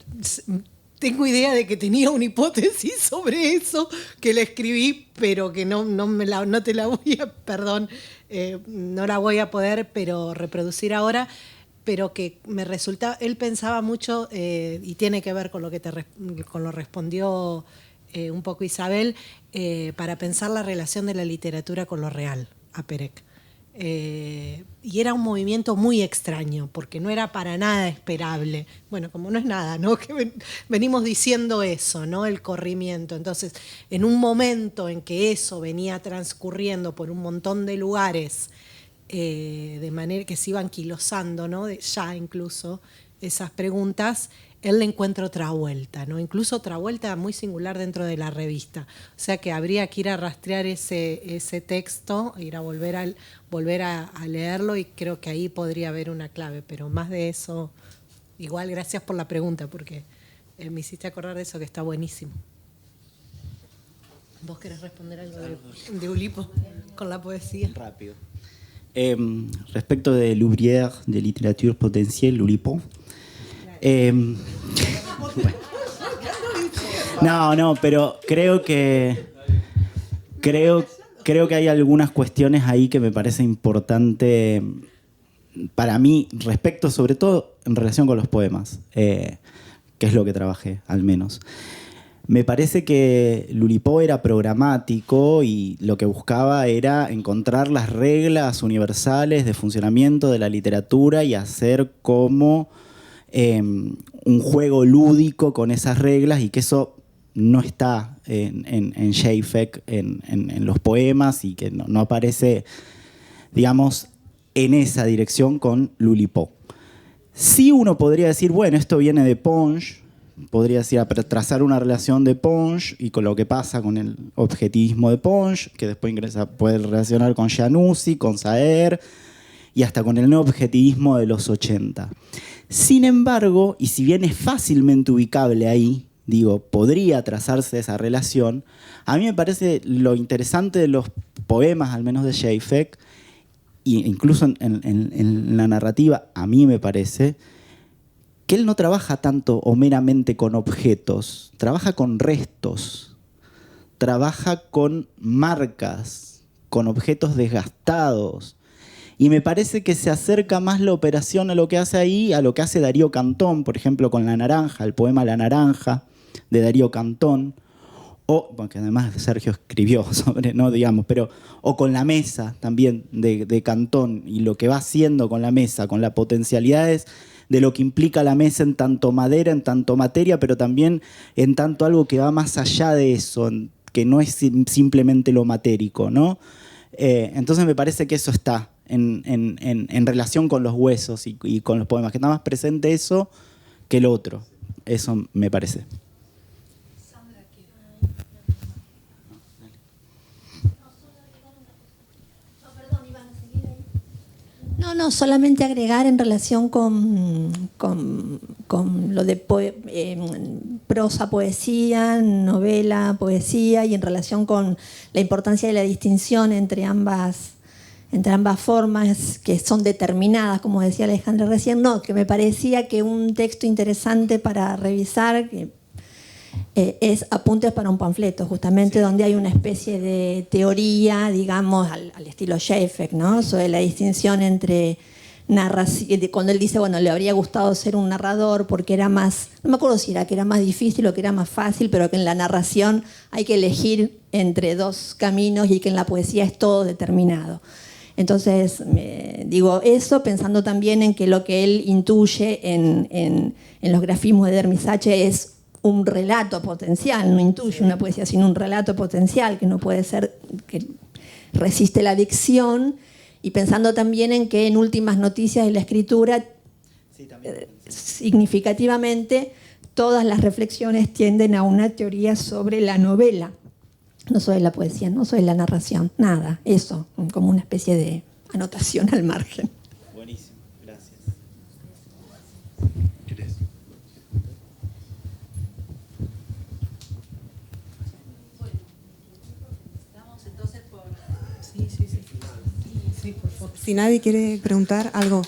tengo idea de que tenía una hipótesis sobre eso, que la escribí, pero que no te la voy a, perdón, no la voy a poder reproducir ahora, pero que me resulta, él pensaba mucho, y tiene que ver con lo que con lo respondió un poco Isabel, para pensar la relación de la literatura con lo real, a Perec. Y era un movimiento muy extraño, porque no era para nada esperable. Bueno, como no es nada, ¿no? Que venimos diciendo eso, ¿no? El corrimiento. Entonces, en un momento en que eso venía transcurriendo por un montón de lugares, de manera que se iban quilosando, ¿no? Ya incluso esas preguntas, él le encuentra otra vuelta, ¿no? Incluso otra vuelta muy singular dentro de la revista. O sea que habría que ir a rastrear ese texto, ir a volver a leerlo, y creo que ahí podría haber una clave. Pero más de eso, igual gracias por la pregunta, porque me hiciste acordar de eso, que está buenísimo. ¿Vos querés responder algo de Ulipo con la poesía? Rápido. Respecto de l'ouvrière de littérature potentielle, Ulipo. No, pero creo que hay algunas cuestiones ahí que me parece importante para mí, respecto sobre todo en relación con los poemas, que es lo que trabajé, al menos. Me parece que Ulipo era programático y lo que buscaba era encontrar las reglas universales de funcionamiento de la literatura y hacer como un juego lúdico con esas reglas, y que eso no está en Žejfek, en los poemas, y que no aparece, digamos, en esa dirección con Ulipo. Sí, uno podría decir, bueno, esto viene de Ponge, podría decir, trazar una relación de Ponge y con lo que pasa con el objetivismo de Ponge, que después puede relacionar con Januzzi, con Saer y hasta con el neoobjetivismo de los 80. Sin embargo, y si bien es fácilmente ubicable ahí, digo, podría trazarse esa relación, a mí me parece lo interesante de los poemas, al menos de Žejfek, e incluso en la narrativa, a mí me parece que él no trabaja tanto o meramente con objetos, trabaja con restos, trabaja con marcas, con objetos desgastados. Y me parece que se acerca más la operación a lo que hace ahí, a lo que hace Darío Cantón, por ejemplo, con La Naranja, el poema La Naranja de Darío Cantón, o, bueno, que además Sergio escribió sobre, no digamos, pero, o con La Mesa también de Cantón, y lo que va haciendo con La Mesa, con las potencialidades de lo que implica la mesa en tanto madera, en tanto materia, pero también en tanto algo que va más allá de eso, que no es simplemente lo matérico, ¿no? Entonces me parece que eso está en relación con los huesos y con los poemas, que está más presente eso que el otro. Eso me parece. No, solamente agregar en relación con lo de prosa, poesía, novela, poesía, y en relación con la importancia de la distinción entre ambas formas que son determinadas, como decía Alejandra recién, que me parecía que un texto interesante para revisar es Apuntes para un panfleto, justamente, donde hay una especie de teoría, digamos, al estilo Žejfek, ¿no? Sobre la distinción entre narración, cuando él dice, bueno, le habría gustado ser un narrador porque era más, no me acuerdo si era que era más difícil o que era más fácil, pero que en la narración hay que elegir entre dos caminos y que en la poesía es todo determinado. Entonces, digo eso pensando también en que lo que él intuye en los grafismos de Dermisache es un relato potencial, no intuye una poesía, sino un relato potencial que no puede ser, que resiste la dicción, y pensando también en que en Últimas Noticias de la Escritura, significativamente, todas las reflexiones tienden a una teoría sobre la novela, no sobre la poesía, no sobre la narración, nada, eso, como una especie de anotación al margen. Buenísimo, gracias. Si nadie quiere preguntar algo.